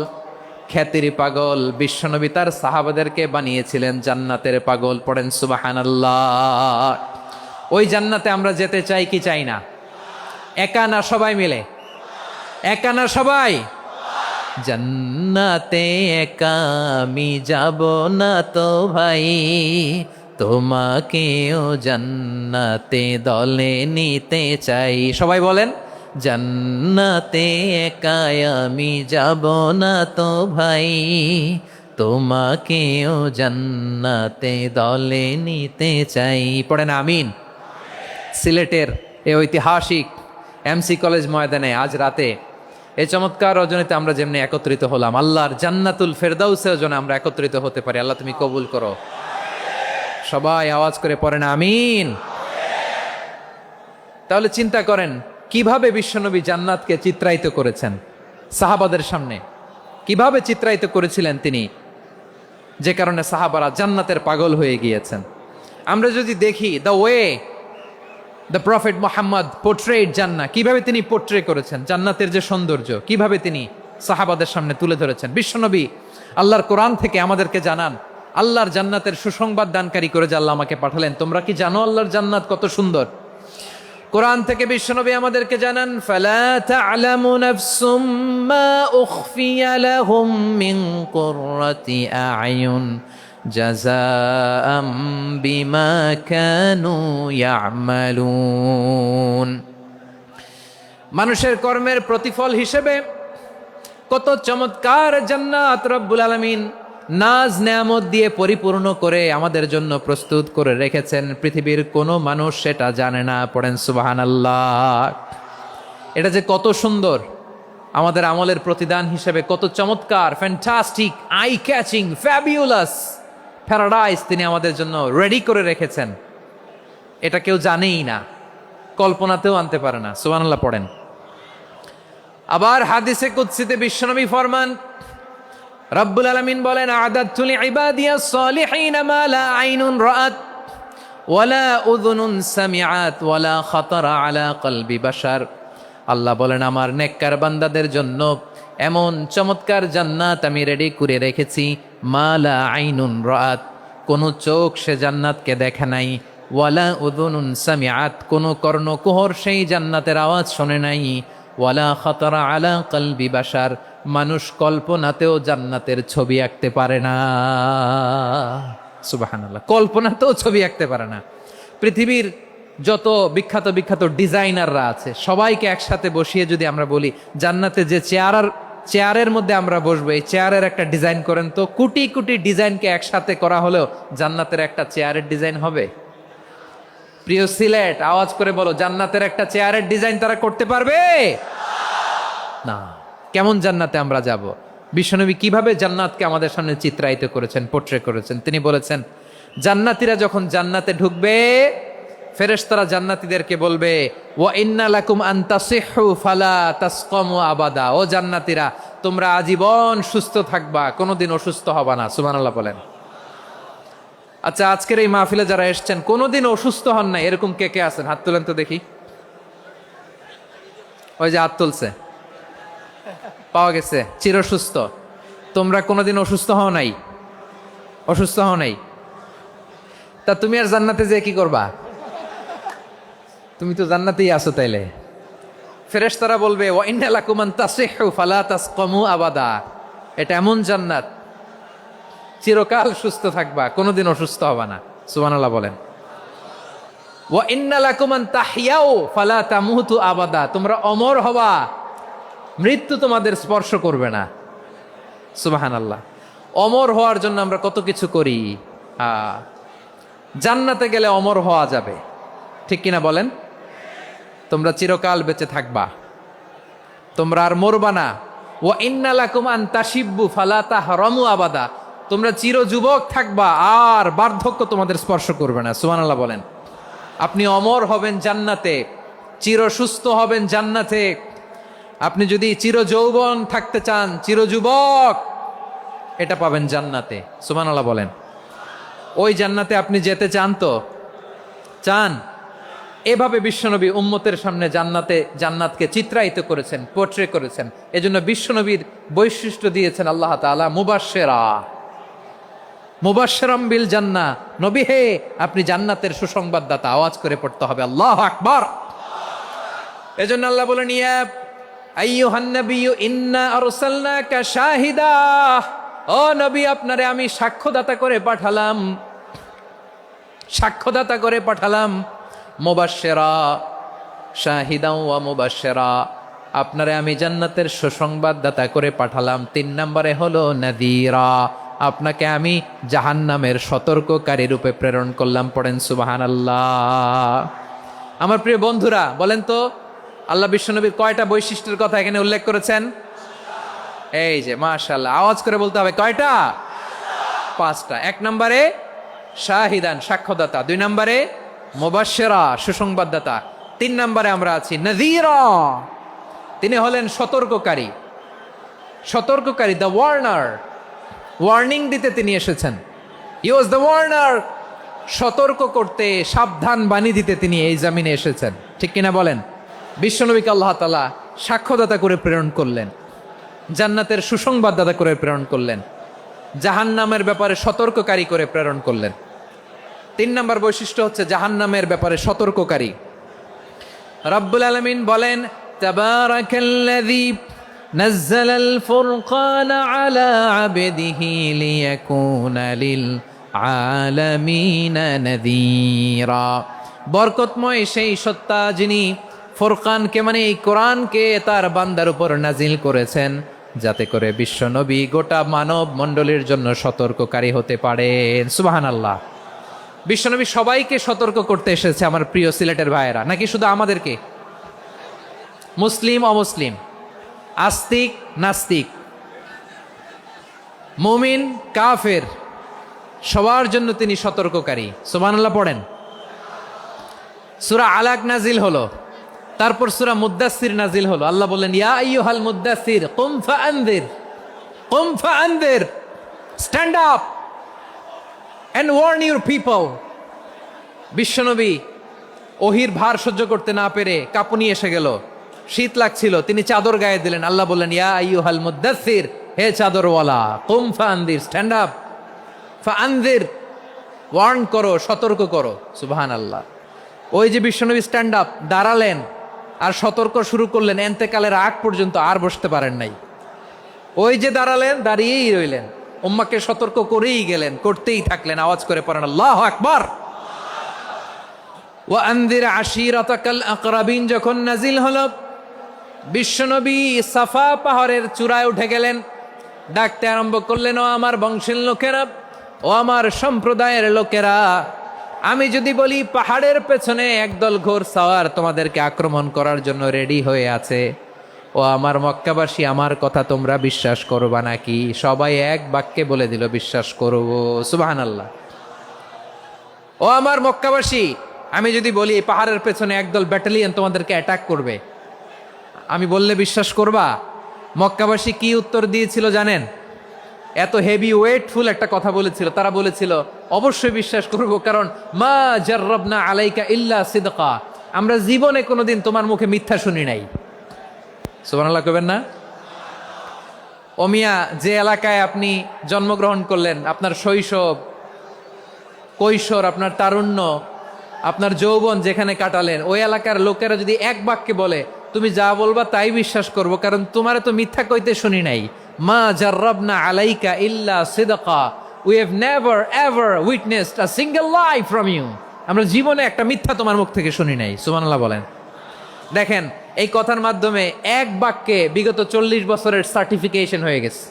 খ্যাতির পাগল। বিশ্বনবী তার সাহাবাদেরকে বানিয়েছিলেন জান্নাতের পাগল। পড়েন সুবহানাল্লাহ। ওই জান্নাতে আমরা যেতে চাই কি চাই না? একা না সবাই মিলে? একা না সবাই? জান্নাতে একা আমি যাব না তো ভাই, তোমাকেও জান্নাতে দলে নিতে চাই। সবাই বলেন, জান্নাতে একা আমি যাব না তো ভাই, তোমাকেও জান্নাতে দলে নিতে চাই। পড়েন আমিন। সিলেটের এই ঐতিহাসিক এমসি কলেজ ময়দানে আজ রাতে এই চমৎকার রজনীতে আমরা যেমনি একত্রিত হলাম, আল্লাহর জান্নাতুল ফেরদাউসের জন্য আমরা একত্রিত হতে পারি। আল্লাহ তুমি কবুল করো। সবাই আওয়াজ করে পড়েন আমিন। তাহলে চিন্তা করেন কিভাবে বিশ্বনবী জান্নাতকে চিত্রায়িত করেছেন সাহাবাদের সামনে, কিভাবে চিত্রায়িত করেছিলেন তিনি। যে কারণে সাহাবারা জান্নাতের পাগল হয়ে গিয়েছেন। আমরা যদি দেখি the way the prophet Mohammad portrait জান্নাত, কিভাবে তিনি পোর্ট্রে করেছেন জান্নাতের যে সৌন্দর্য, কিভাবে তিনি সাহাবাদের সামনে তুলে ধরেছেন। বিশ্বনবী আল্লাহর কোরআন থেকে আমাদেরকে জানান, আল্লাহর জান্নাতের সুসংবাদ দানকারী করে যে আল্লাহ আমাকে পাঠালেন। তোমরা কি জানো আল্লাহর জান্নাত কত সুন্দর? কোরআন থেকে বিশ্বনবী আমাদেরকে জানান, ফালা তা'লামু নাফসুম মা উখফিয়া লাহুম মিন কুররাতি আ'য়ুন জাযাআম বিমা কানু ইয়া'মালুন। মানুষের কর্মের প্রতিফল হিসেবে কত চমৎকার জান্নাত রব্বুল আলামিন নাজ নেয়ামত দিয়ে পরিপূর্ণ করে আমাদের জন্য প্রস্তুত করে রেখেছেন। পৃথিবীর কোনো মানুষ সেটা জানে না। পড়েন সুবহানাল্লাহ। এটা যে কত সুন্দর, আমাদের আমলের প্রতিদান হিসেবে কত চমৎকার, fantastic, eye catching, fabulous paradise তিনি আমাদের জন্য রেডি করে রেখেছেন। এটা কেউ জানেই না, কল্পনাতেও আনতে পারে না। সুবহানাল্লাহ পড়েন। আবার হাদিসে কুদসিতে বিশ্বনবী ফরমান, রব্বুল আলামিন বলেন, আ'দাদতু লিইবাদিয়াস সালিহিন মা লা আইনুন রাআত ওয়ালা উযুনুন সামিআত ওয়ালা খাতারা আলা কলবি বাশার। আল্লাহ বলেন, আমার নেককার বান্দাদের জন্য এমন চমৎকার জান্নাত আমি রেডি করে রেখেছি, মা লা আইনুন রাআত, কোনো চোখ সে জান্নাতকে দেখে নাই, ওয়ালা উযুনুন সামিআত, কোনো কর্ণকুহর সেই জান্নাতের আওয়াজ শোনে নাই, ওয়ালা খাতারা আলা কলবি বাশার, মানুষ কল্পনাতেও জান্নাতের ছবি আঁকতে পারে না। সুবহানাল্লাহ, কল্পনাতেও ছবি আঁকতে পারে না। পৃথিবীর যত বিখ্যাত বিখ্যাত ডিজাইনাররা আছে সবাইকে একসাথে বসিয়ে যদি আমরা বলি জান্নাতে যে চেয়ারের মধ্যে আমরা বসবো, এই চেয়ারের একটা ডিজাইন করেন তো, কোটি কোটি ডিজাইনকে একসাথে করা হলেও জান্নাতের একটা চেয়ারের ডিজাইন হবে? প্রিয় সিলেট, আওয়াজ করে বলো, জান্নাতের একটা চেয়ারের ডিজাইন তারা করতে পারবে না। কেমন জান্নাতে আমরা যাব? বিশ্বনবী কিভাবে জান্নাতকে আমাদের সামনে চিত্রায়িত করেছেন, পোর্ট্রে করেছেন। তিনি বলেছেন, জান্নাতীরা যখন জান্নাতে ঢুকবে, ফেরেশতারা জান্নাতীদেরকে বলবে, ওয়া ইন্না লাকুম আন তাসিহু ফালা তাসকামু আবাদা। ও জান্নাতীরা, তোমরা আজীবন সুস্থ থাকবা, কোনোদিন অসুস্থ হবা না। সুবহানাল্লাহ বলেন। আচ্ছা, আজকের এই মাহফিলে যারা এসেছেন কোনোদিন অসুস্থ হন না, এরকম কে কে আছেন? হাত তুলেন তো দেখি। ওই যে হাত তুলছে, পাওয়া গেছে, চিরসুস্থ। তোমরা কোনোদিন অসুস্থ হও নাই? অসুস্থ হও নাই? তা তুমি আর জান্নাতে যে কি করবা? তুমি তো জান্নাতেই আছো। তাইলে ফেরেশতারা বলবে, ওয়া ইন্না লাকুম আন তাসিহু ফালা তাসকামু আবাদা। এটা এমন জান্নাত, চিরকাল সুস্থ থাকবা, কোনোদিন অসুস্থ হবা না। সুবহানাল্লাহ বলেন। ওয়া ইন্না লাকুম আন তাহইয়াউ ফালা তামুতু আবাদা। তোমরা অমর হবা, মৃত্যু তোমাদের স্পর্শ করবে না। সুবহানাল্লাহ। অমর হওয়ার জন্য আমরা কত কিছু করি। জান্নাতে গেলে অমর হওয়া যাবে, ঠিক কিনা বলেন? তোমরা চিরকাল বেঁচে থাকবা, তোমরা আর মরবা না। ওয়া ইন্না লাকুম আন তাশিব্বু ফালা তাহরামু আবাদা। তোমরা চির যুবক থাকবা, আর বার্ধক্য তোমাদের স্পর্শ করবে না। সুবহানাল্লাহ বলেন। আপনি অমর হবেন জান্নাতে, চির সুস্থ হবেন জান্নাতে। আপনি যদি চির যৌবন থাকতে চান, চির যুবক, এটা পাবেন জান্নাতে। সুবহানাল্লাহ বলেন। ওই জান্নাতে আপনি যেতে চান তো? চান? এভাবে বিশ্বনবী উম্মতের সামনে জান্নাতকে চিত্রায়িত করেছেন, পোর্ট্রে করেছেন। এজন্য বিশ্বনবীর বৈশিষ্ট্য দিয়েছেন আল্লাহ তাআলা মুবাশশিরাম বিল জান্নাহ। নবী হে, আপনি জান্নাতের সুসংবাদদাতা। আওয়াজ করে পড়তে হবে আল্লাহু আকবার। এজন্য আল্লাহ বলেন, ইয়া আইয়ুহান নাবিয়্যু ইন্না আরসালনাকা শাহিদা। ও নবী, আপনারে আমি সাক্ষ্যদাতা করে পাঠালাম, সাক্ষ্যদাতা করে পাঠালাম। মুবাশশিরা, শাহিদাও ওয়া মুবাশশিরা, আপনারে আমি জান্নাতের সুসংবাদদাতা করে পাঠালাম। 3 নম্বরে হলো নাযীরা, আপনাকে আমি জাহান্নামের সতর্ককারী রূপে প্রেরণ করলাম। পড়েন সুবহানাল্লাহ। আমার প্রিয় বন্ধুরা, বলেন তো, আল্লাহ বিশ্বনবীর কয়টা বৈশিষ্ট্যের কথা এখানে উল্লেখ করেছেন? এই যে মাশাআল্লাহ, আওয়াজ করে বলতে হবে, কয়টা? 5টা। 1 নম্বরে শাহিদান, সাক্ষ্যদাতা। 2 নম্বরে মুবাশশিরা, সুসংবাদদাতা। 3 নম্বরে আমরা আছি নাযীরা, তিনি হলেন সতর্ককারী। সতর্ককারী, দ্য ওয়ার্নার। ওয়ার্নিং দিতে তিনি এসেছেন। হি ওয়াজ দ্য ওয়ার্নার, সতর্ক করতে, সাবধান বাণী দিতে তিনি এই জামিনে এসেছেন। ঠিক কিনা বলেন? বিশ্বনবীকে আল্লাহ তাআলা সাক্ষ্যদাতা করে প্রেরণ করলেন, জান্নাতের সুসংবাদদাতা করে প্রেরণ করলেন, জাহান্নামের ব্যাপারে সতর্ককারী করে প্রেরণ করলেন। 3 নম্বর বৈশিষ্ট্য হচ্ছে জাহান্নামের ব্যাপারে সতর্ককারী। রব্বুল আলামিন বলেন, তাবারাকাল্লাযী নাযালাল ফুরকানা আলা আবদিহি লিয়াকুনা লিল আলামিনা নাযীরা। বরকতময় সেই সত্তা যিনি ফুরকানকে মানে এই কোরআনকে তার বান্দার উপর নাজিল করেছেন, যাতে করে বিশ্বনবী গোটা মানব মণ্ডলীর জন্য সতর্ককারী হতে পারেন। সুবহানাল্লাহ। বিশ্বনবী সবাইকে সতর্ক করতে এসেছে আমার প্রিয় সিলেটের ভাইয়েরা, নাকি শুধু আমাদেরকে? মুসলিম অমুসলিম, আস্তিক নাস্তিক, মুমিন কাফের, সবার জন্য তিনি সতর্ককারী। সুবহানাল্লাহ পড়েন। সূরা আলাক নাজিল হলো, তারপর সূরা মুদ্দাসসির নাজিল হলো। আল্লাহ বললেন, ইয়া আইয়ুহাল মুদ্দাসসির কুম ফাআনযির, কুম ফাআনযির, stand up and warn your people. বিশ্বনবী ওহির ভার সহ্য করতে না পেরে কাঁপুনি এসে গেল, শীত লাগছিল, তিনি চাদর গায়ে দিলেন। আল্লাহ বললেন, ইয়া আইয়ুহাল মুদ্দাসসির, হে চাদরওয়ালা, কুম ফাআনযির, স্ট্যান্ড আপ, ফাআনযির, ওয়ার্ন করো, সতর্ক করো। সুবহানাল্লাহ। ওই যে বিশ্বনবী স্ট্যান্ড আপ, দাঁড়ালেন আর সতর্ক শুরু করলেন, এন্তেকালের আগ পর্যন্ত আর বসতে পারেন নাই। ওই যে দাঁড়ালেন, দাঁড়িয়েই রইলেন, উম্মাকে সতর্ক করেই গেলেন, করতেই থাকলেন। আওয়াজ করে পড়েন আল্লাহু আকবার। ওয়া আনযির আশীরাতাকাল আকরাবিন যখন নাজিল হলো, বিশ্বনবী সাফা পাহাড়ের চূড়ায় উঠে গেলেন, ডাকতে আরম্ভ করলেন, ও আমার বংশের লোকেরা, ও আমার সম্প্রদায়ের লোকেরা, আমি যদি বলি পাহাড়ের পেছনে একদল ঘোড়সাওয়ার তোমাদেরকে আক্রমণ করার জন্য রেডি হয়ে আছে, ও আমার মক্কাবাসী, আমার কথা তোমরা বিশ্বাস করবা নাকি? সবাই এক বাক্যে বলে দিল, বিশ্বাস করব। সুবহানাল্লাহ। ও আমার মক্কাবাসী, আমি যদি বলি পাহাড়ের পেছনে একদল ব্যাটালিয়ন তোমাদেরকে অ্যাটাক করবে, আমি বললে বিশ্বাস করবা? মক্কাবাসী কি উত্তর দিয়েছিল জানেন? এত হেভি ওয়েটফুল একটা কথা বলেছিল। তারা বলেছিল, অবশ্যই বিশ্বাস করব, কারণ মা জাররাবনা আলাইকা ইল্লা সিদকা, আমরা জীবনে কোনোদিন তোমার মুখে মিথ্যা শুনি নাই। সুবহানাল্লাহ কইবেন না? ও মিয়া, যে এলাকায় আপনি জন্মগ্রহণ করলেন, আপনার শৈশব, কৈশোর, আপনার তারুণ্য, আপনার যৌবন যেখানে কাটালেন, ওই এলাকার লোকেরা যদি এক বাক্যে বলে তুমি যা বলবা তাই বিশ্বাস করব, কারণ তোমারে তো মিথ্যা কইতে শুনি নাই। মা জাররাবনা আলাইকা ইল্লা সিদকা, we have never ever witnessed a single lie from you, আমরা জীবনে একটা মিথ্যা তোমার মুখ থেকে শুনি নাই। সুবহানাল্লাহ বলেন। দেখেন, এই কথার মাধ্যমে এক বাক্যে বিগত 40 বছরের সার্টিফিকেশন হয়ে গেছে।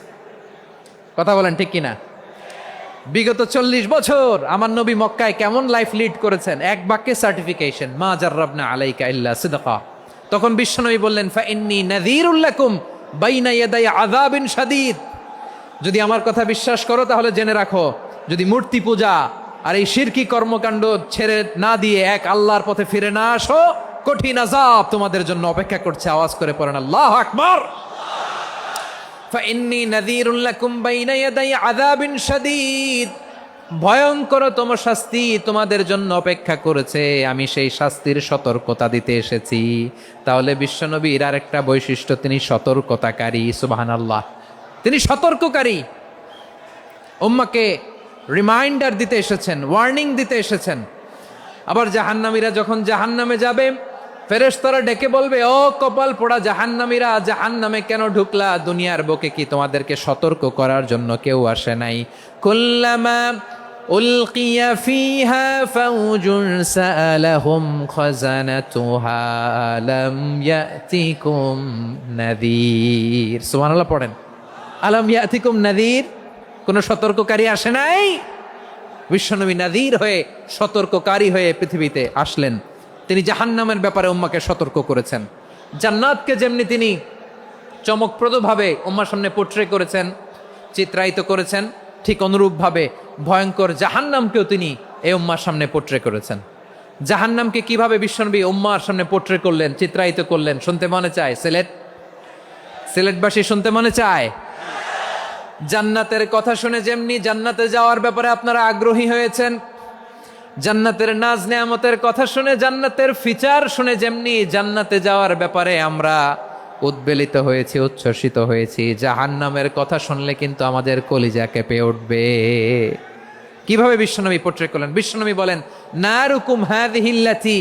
কথা বলেন ঠিক কিনা? বিগত 40 বছর আমার নবী মক্কায় কেমন লাইফ লিড করেছেন, এক বাক্যে সার্টিফিকেশন, মা জাররাবনা আলাইকা ইল্লা সিদকা। তখন বিশ্বনবী বললেন, ফাইন্নী নাযীরুল লাকুম বাইনা ইয়াদাই আযাবিন শাদীদ, যদি আমার কথা বিশ্বাস করো তাহলে জেনে রাখো, যদি মূর্তি পূজা আর এই শিরকি কর্মকাণ্ড ছেড়ে না দিয়ে এক আল্লাহর পথে ফিরে না আসো, কঠিন আযাব তোমাদের জন্য অপেক্ষা করছে। আওয়াজ করে পড়েন আল্লাহু আকবার। ফাইন্নী নাযীরুল লাকুম বাইনা ইয়াদাই আযাবিন শাদীদ, ভয়ঙ্করতম শাস্তি তোমাদের জন্য অপেক্ষা করেছে, আমি সেই শাস্তির সতর্কতা দিতে এসেছি। তাহলে বিশ্বনবীর আরেকটা বৈশিষ্ট্য, তিনি সতর্কতাকারী। সুবহানাল্লাহ। তিনি সতর্ককারী, উম্মাকে রিমাইন্ডার দিতে এসেছেন, ওয়ার্নিং দিতে এসেছেন। আবার জাহান্নামীরা যখন জাহান্নামে যাবে, ফেরেশতারা ডেকে বলবে, ও কপাল পোড়া জাহান্নামীরা, জাহান্নামে কেন ঢুকলা? দুনিয়ার বুকে কি তোমাদেরকে সতর্ক করার জন্য কেউ আসে নাই? কুল্লামা উলকিয়া ফিহা ফাউজুন সাআলাহুম খাজানাতুহা আলাম ইয়াতিকুম নাযীর। সুবহানাল্লাহ পড়েন। আলাম ইয়াতিকুম নাযীর, কোন সতর্ককারী আসে নাই? বিশ্বনবী নাযীর হয়ে, সতর্ককারী হয়ে পৃথিবীতে আসলেন। তিনি জাহান্নামের ব্যাপারে উম্মাকে সতর্ক করেছেন। জান্নাতকে যেমনি তিনি চমকপ্রদভাবে উম্মার সামনে পোট্রে করেছেন, চিত্রায়িত করেছেন, ঠিক অনুরূপভাবে ভয়ঙ্কর জাহান্নামকেও তিনি এই উম্মার সামনে পোট্রে করেছেন। জাহান্নামকে কিভাবে বিশ্বনবী উম্মার সামনে পোট্রে করলেন, চিত্রায়িত করলেন, শুনতে মনে চায়? সিলেটবাসী শুনতে মনে চায়? জান্নাতের কথা শুনে যেমনি জান্নাতে যাওয়ার ব্যাপারে আপনারা আগ্রহী হয়েছেন, জান্নাতের নাজ নেয়ামতের কথা শুনে জান্নাতের ফিচার শুনে যেমনি জান্নাতে যাওয়ার ব্যাপারে আমরা উদ্বেলিত হয়েছি, উচ্ছ্বসিত হয়েছি, জাহান্নামের কথা শুনলে কিন্তু আমাদের কলিজা কেঁপে উঠবে। কিভাবে বিশ্বনবী পোট্রে করলেন? বিশ্বনবী বলেন, নারুকুম হাযিহিল্লাতী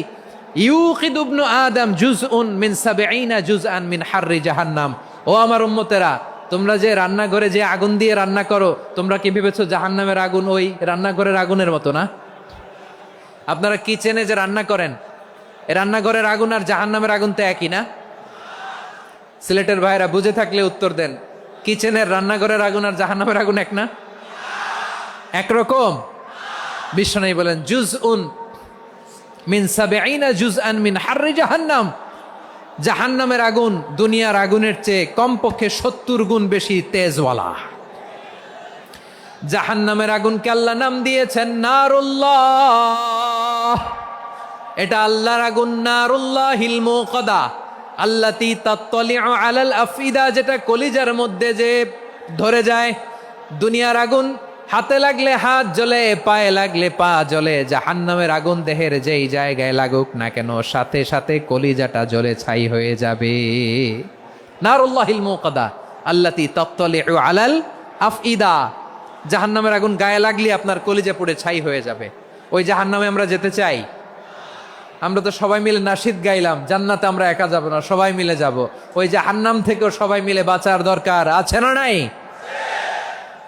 ইউকিদু ইবনু আদম জুজউন মিন ৭০ জুজআন মিন হাররি জাহান্নাম। ও আমার উম্মতেরা, তোমরা যে রান্নাঘরে যে আগুন দিয়ে রান্না করো, তোমরা কি ভেবেছো জাহান্নামের আগুন ওই রান্নাঘরের আগুনের মতো না? আপনারা কিচেনে যে রান্না করেন, এই রান্নাঘরের আগুন আর জাহান্নামের আগুন তো একই না? সিলেটের ভাইরা বুঝে থাকলে উত্তর দেন, কিচেনের রান্নাঘরের আগুন আর জাহান্নামের আগুন এক না? একরকম? বিশ্বনবী বলেন, জুজউন মিন ৭০ জুজআন মিন হাররি জাহান্নাম। জাহান্নামের আগুন দুনিয়ার আগুনের চেয়ে কমপক্ষে ৭০ গুণ বেশি তেজওয়ালা। জাহান্নামের আগুনকে আল্লাহ নাম দিয়েছেন নারুল্লাহ। এটা আল্লাহর আগুন, নারুল্লাহিল মুকাদা আল্লাতী তাত্তালিউ আলাল আফইদা, যেটা কলিজার মধ্যে যে ধরে যায়। দুনিয়ার আগুন হাতে লাগলে হাত জ্বলে, পায়ে লাগলে পা জ্বলে। জাহান্নামের আগুন দেহের যেই জায়গায় লাগুক না কেন, সাথে সাথে কলিজাটা জ্বলে ছাই হয়ে যাবে। নারুল্লাহিল মুকাদা আল্লাতী তাত্তালিউ আলাল আফইদা। জাহান্নামের আগুন গায়ে লাগলে আপনার কলিজা পুড়ে ছাই হয়ে যাবে। ওই জাহান্নামে আমরা যেতে চাই? আমরা তো সবাই মিলে নাশিদ গাইলাম, জান্নাতে আমরা একা যাব না, সবাই মিলে যাব। ওই জাহান্নাম থেকেও সবাই মিলে বাঁচার দরকার আছে না নাই?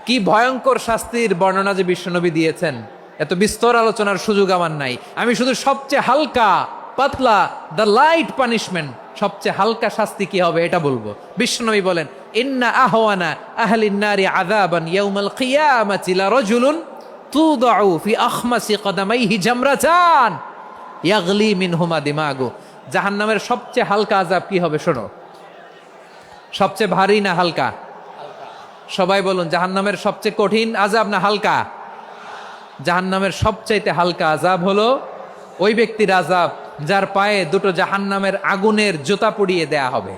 কি ভয়ঙ্কর শাস্তির বর্ণনা যে বিশ্বনবী দিয়েছেন, এত বিস্তর আলোচনার সুযোগ আমার নাই। আমি শুধু সবচেয়ে হালকা পাতলা, দ্য লাইট পানিশমেন্ট, সবচেয়ে হালকা শাস্তি কি হবে এটা বলবো। বিশ্বনবী বলেন, ইন্না আহওয়ানা আহলিন নারি আযাবান ইয়াউমাল কিয়ামাতি লারাজুলুন তুদাউ ফি আখমাসি কদামাইহি জামরাতান ইয়াগলি মিনহুমা দিমাগু। জাহান্নামের সবচেয়ে হালকা আযাব কি হবে শোনো। সবচেয়ে ভারী না হালকা? সবাই বলুন, জাহান্নামের সবচেয়ে কঠিন আযাব না হালকা? জাহান্নামের সবচাইতে হালকা আযাব হলো ওই ব্যক্তির আযাব যার পায়ে দুটো জাহান্নামের আগুনের জুতা পুড়িয়ে দেয়া হবে।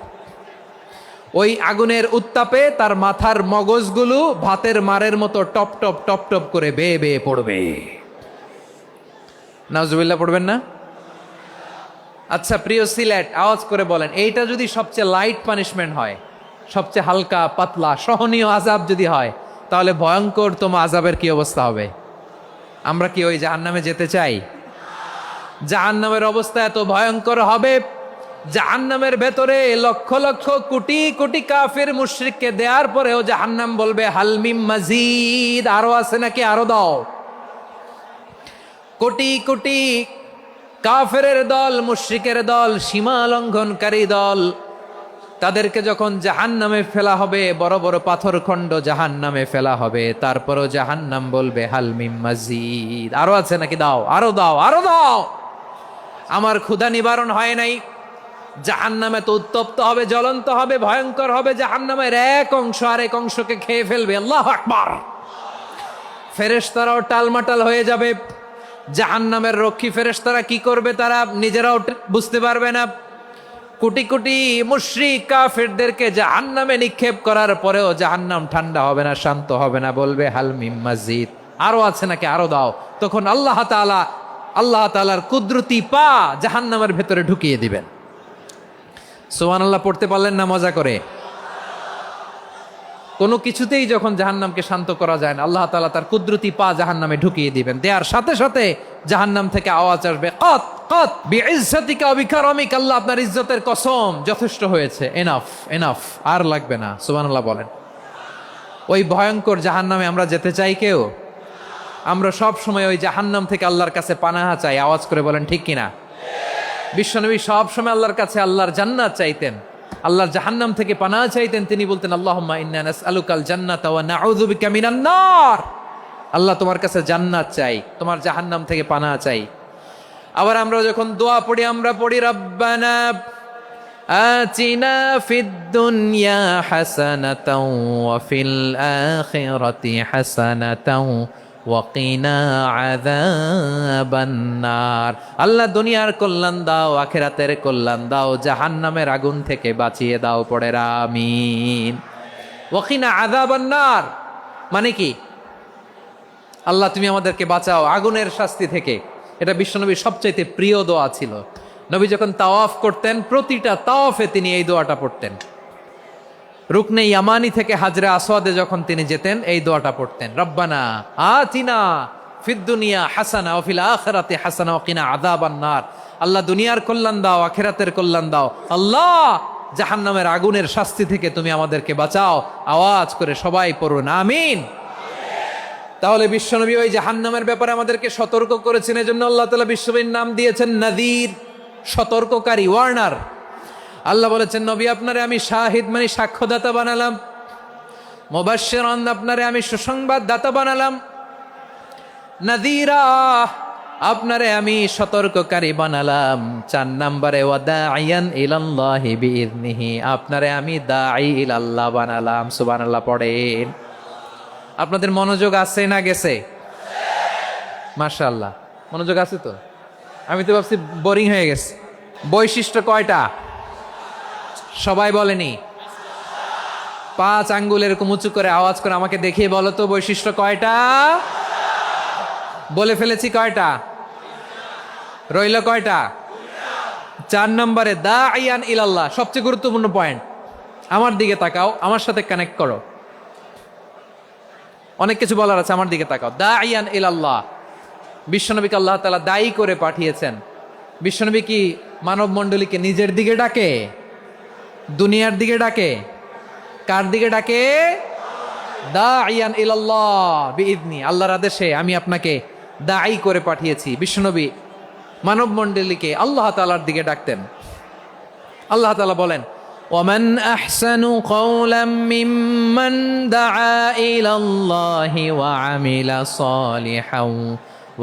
ওই আগুনের উত্তাপে তার মাথার মগজগুলো ভাতের মারের মতো টপ টপ টপ টপ করে বেয়ে বেয়ে পড়বে। নাউজুবিল্লাহ পড়বেন না? আচ্ছা প্রিয় সিলেট, আওয়াজ করে বলেন, এইটা যদি সবচেয়ে লাইট পানিশমেন্ট হয়, সবচেয়ে হালকা পাতলা সহনীয় আযাব যদি হয়, তাহলে ভয়ঙ্কর তোমা আযাবের কি অবস্থা হবে? আমরা কি ওই জাহান্নামে যেতে চাই? জাহান্নামের অবস্থা এত ভয়ঙ্কর হবে, জাহান্নামের ভেতরে লক্ষ লক্ষ কোটি কোটি কাফির মুশরিককে দেওয়ার পরেও জাহান্নাম বলবে হাল মিম মাজিদ, আরো আছে নাকি, আরো দাও। কোটি কোটি কাফেরের দল, মুশরিকের দল, সীমা লঙ্ঘনকারী দল, তাদেরকে যখন জাহান্নামে ফেলা হবে, বড় বড় পাথরখণ্ড জাহান্নামে ফেলা হবে, তারপরও জাহান্নাম বলবে হাল মিম মাজিদ, আরো আছে নাকি, দাও, আরো দাও, আরো দাও। আমার ক্ষুধা নিবারণ হয় নাই। জাহান্নামে তো উত্তপ্ত হবে, জ্বলন্ত হবে, ভয়ঙ্কর হবে। জাহান্নামের এক অংশ আরেক অংশকে খেয়ে ফেলবে। আল্লাহু আকবার। ফেরেশতারাও টালমাটাল হয়ে যাবে। জাহান্নামের রক্ষী ফেরেশতারা কি করবে তারা নিজেরাও বুঝতে পারবে না। কোটি কোটি মুশরিক কাফেরদেরকে জাহান্নামে নিক্ষেপ করার পরেও জাহান্নাম ঠান্ডা হবে না, শান্ত হবে না, বলবে হাল মিম মাজিদ, আরো আছে নাকি, আরো দাও। তখন আল্লাহ তাআলার কুদরতি পা জাহান্নামের ভেতরে ঢুকিয়ে দিবেন। সুবহানাল্লাহ পড়তে পারলেন না মজা করে? কোনো কিছুতেই যখন জাহান্নামকে শান্ত করা যায় না, আল্লাহ তাআলা তার কুদরতি পা জাহান্নামে ঢুকিয়ে দিবেন। দেওয়ার সাথে সাথে জাহান্নাম থেকে আওয়াজ আসবে, কত কত বিইজ্জাতিকা ওয়া বিকারামিকা, আল্লাহ আপনার ইজ্জতের কসম, যথেষ্ট হয়েছে, এনাফ এনাফ, আর লাগবে না। সুবহানাল্লাহ বলেন। ওই ভয়ঙ্কর জাহান্নামে আমরা যেতে চাই কেউ? আমরা সব সময় ওই জাহান্নাম থেকে আল্লাহর কাছে পানাহা চাই। আওয়াজ করে বলেন ঠিক কিনা? বিশ্বনবী সব সময় আল্লাহর কাছে আল্লাহর জান্নাত চাইতেন, আল্লাহর জাহান্নাম থেকে পানাহ চাইতেন। তিনি বলতেন, আল্লাহুম্মা ইন্না নাসআলুকাল জান্নাতা ওয়া নাউযু বিকা মিনান নার। আল্লাহ তোমার কাছে জান্নাত চাই, তোমার জাহান্নাম থেকে পানাহ চাই। আবার আমরা যখন দোয়া পড়ি, আমরা পড়ি রব্বানা আতিনা ফিদ দুনিয়া হাসানাতাও ওয়া ফিল আখিরাতি হাসানাতাও ওয়া কিনা আযাবান নার। আল্লাহ দুনিয়ার কল্যাণ দাও, আখিরাতের কল্যাণ দাও, জাহান্নামের আগুন থেকে বাঁচিয়ে দাও। পড়ে আমিন। ওয়াকিনা আযাবান নার, মানে কি? আল্লাহ তুমি আমাদেরকে বাঁচাও আগুনের শাস্তি থেকে। এটা বিশ্বনবীর সবচাইতে প্রিয় দোয়া ছিল। নবী যখন তাওয়াফ করতেন, প্রতিটা তাওয়াফে তিনি এই দোয়াটা পড়তেন। রুকনে ইয়ামানি থেকে হাজরে আসওয়াদে যখন তিনি যেতেন, এই দোয়াটা পড়তেন, রব্বানা আতিনা ফিদ দুনিয়া হাসানা ওয়া ফিল আখিরাতি হাসানা ওয়া কিনা আযাবান নার। আল্লাহ দুনিয়ার কল্যাণ দাও, আখিরাতের কল্যাণ দাও। আল্লাহ জাহান্নামের আগুনের শাস্তি থেকে তুমি আমাদেরকে বাঁচাও। আওয়াজ করে সবাই পড়ুন আমিন। তাহলে বিশ্বনবী ওই জাহান্নামের ব্যাপারে আমাদেরকে সতর্ক করেছেন, এজন্য আল্লাহ তাআলা বিশ্বনবীর নাম দিয়েছেন নাযীর, সতর্ককারী, ওয়ার্নার। আল্লাহ বলেছেন, নবী আপনারে আমি শাহিদ মানে সাক্ষ্যদাতা বানালাম, মুবাশশিরান আপনারে আমি সুসংবাদদাতা বানালাম, নাযীরা আপনারে আমি সতর্ককারী বানালাম। 4 নম্বরে ওয়াদাইয়ান ইলাল্লাহি বিইذনিহি, আপনারে আমি দাঈ ইলাল্লাহ বানালাম। সুবহানাল্লাহ পড়েন। আপনাদের মনোযোগ আছে না গেছে? মাশাআল্লাহ মনোযোগ আছে তো। আমি তো ভাবছি বোরিং হয়ে গেছে। বৈশিষ্ট্য কয়টা সবাই বলেনি? 5 আঙ্গুল এরকম উঁচু করে আওয়াজ করে আমাকে দেখিয়ে বলো তো বৈশিষ্ট্য কয়টা? বলে ফেলেছি কয়টা? রইল কয়টা? 4 নম্বরে দাঈয়ান ইলাল্লাহ, সবচেয়ে গুরুত্বপূর্ণ পয়েন্ট। আমার দিকে তাকাও, আমার সাথে কানেক্ট করো। অনেক কিছু বলার আছে, আমার দিকে তাকাও। দাঈয়ান ইলাল্লাহ, বিশ্বনবীকে আল্লাহ তাআলা দায়ী করে পাঠিয়েছেন। বিশ্বনবী কি মানব মণ্ডলীকে নিজের দিকে ডাকে? দুনিয়ার দিকে ডাকে? কার দিকে ডাকে? দাঈয়ান ইলাল্লাহ বিইذনি, আল্লাহর আদেশে আমি আপনাকে দায়ী করে পাঠিয়েছি। বিশ্বনবী মানব মণ্ডলীকে আল্লাহ তাআলার দিকে ডাকতেন। আল্লাহ তাআলা বলেন, ومن أحسن قولا ممن دعا إلى الله وعمل صالحا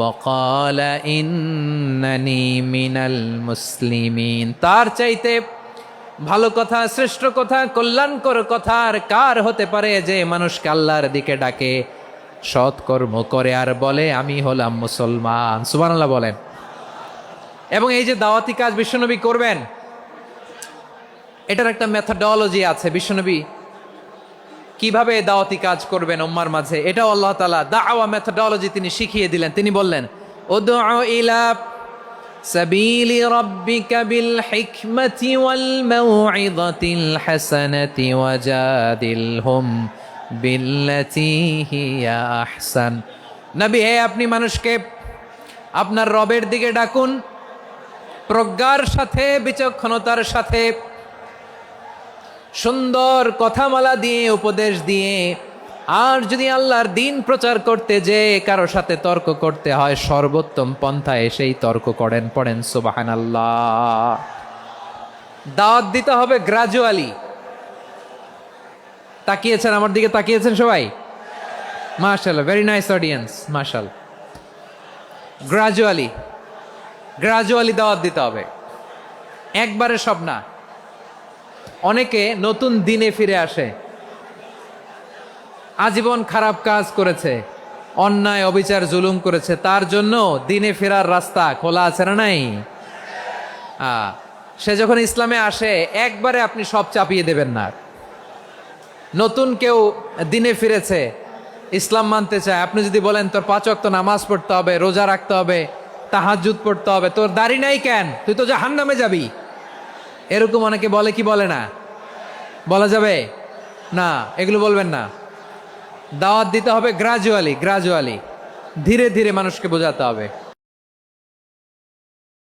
وقال إنني من المسلمين। তার চাইতে ভালো কথা, শ্রেষ্ঠ কথা, কল্যাণকর কথা আর কার হতে পারে যে মানুষকে আল্লাহর দিকে ডাকে, সৎকর্ম করে আর বলে আমি হলাম মুসলমান। সুবহানাল্লাহ বলেন। এবং এই যে দাওয়াতি কাজ বিশ্বনবী করবেন, এটার একটা মেথডোলজি আছে। বিশ্বনবী কিভাবে দাওয়াতি কাজ করবেন উম্মার মাঝে, এটাও আল্লাহ তাআলা দাওয়া মেথডোলজি তিনি শিখিয়ে দিলেন। তিনি বললেন, উদউ ইলা সাবিলি রাব্বিকা বিল হিকমাতি ওয়াল মাউইযাতিল হাসানাতি ওয়াজাদিলহুম বিল্লাতী হিয়া আহসান। নবী হে, আপনি মানুষকে আপনার রবের দিকে ডাকুন প্রজ্ঞার সাথে, বিচক্ষণতার সাথে, সুন্দর কথামালা দিয়ে, উপদেশ দিয়ে। আর যদি আল্লাহর দিন প্রচার করতে যে কারো সাথে তর্ক করতে হয়, সর্বোত্তম পন্থায় সেই তর্ক করেন। পড়েন সুবহানাল্লাহ। দাওয়াত দিতে হবে গ্রাজুয়ালি। তাকিয়েছেন আমার দিকে, তাকিয়েছেন সবাই? মাশাআল্লাহ, ভেরি নাইস অডিয়েন্স, মাশাআল্লাহ। গ্রাজুয়ালি দাওয়াত দিতে হবে, একবারে সব না। অনেকে নতুন দিনে ফিরে আসে, আজীবন খারাপ কাজ করেছে, অন্যায় অবিচার জুলুম করেছে, তার জন্য দিনে ফেরার রাস্তা খোলা আছে না নাই? সে যখন ইসলামে আসে একবারে আপনি সব চাপিয়ে দেবেন না। নতুন কেউ দিনে ফিরেছে, ইসলাম মানতে চায়, আপনি যদি বলেন তোর 5 ওয়াক্ত নামাজ পড়তে হবে, রোজা রাখতে হবে, তাহাজ্জুদ পড়তে হবে, তোর দাড়ি নাই কেন, তুই তো জাহান্নামে যাবি, এরকম অনেকে বলে কি বলে না? বলা যাবে না, এগুলো বলবেন না। দাওয়াত দিতে হবে গ্রাজুয়ালি, ধীরে ধীরে মানুষকে বোঝাতে হবে।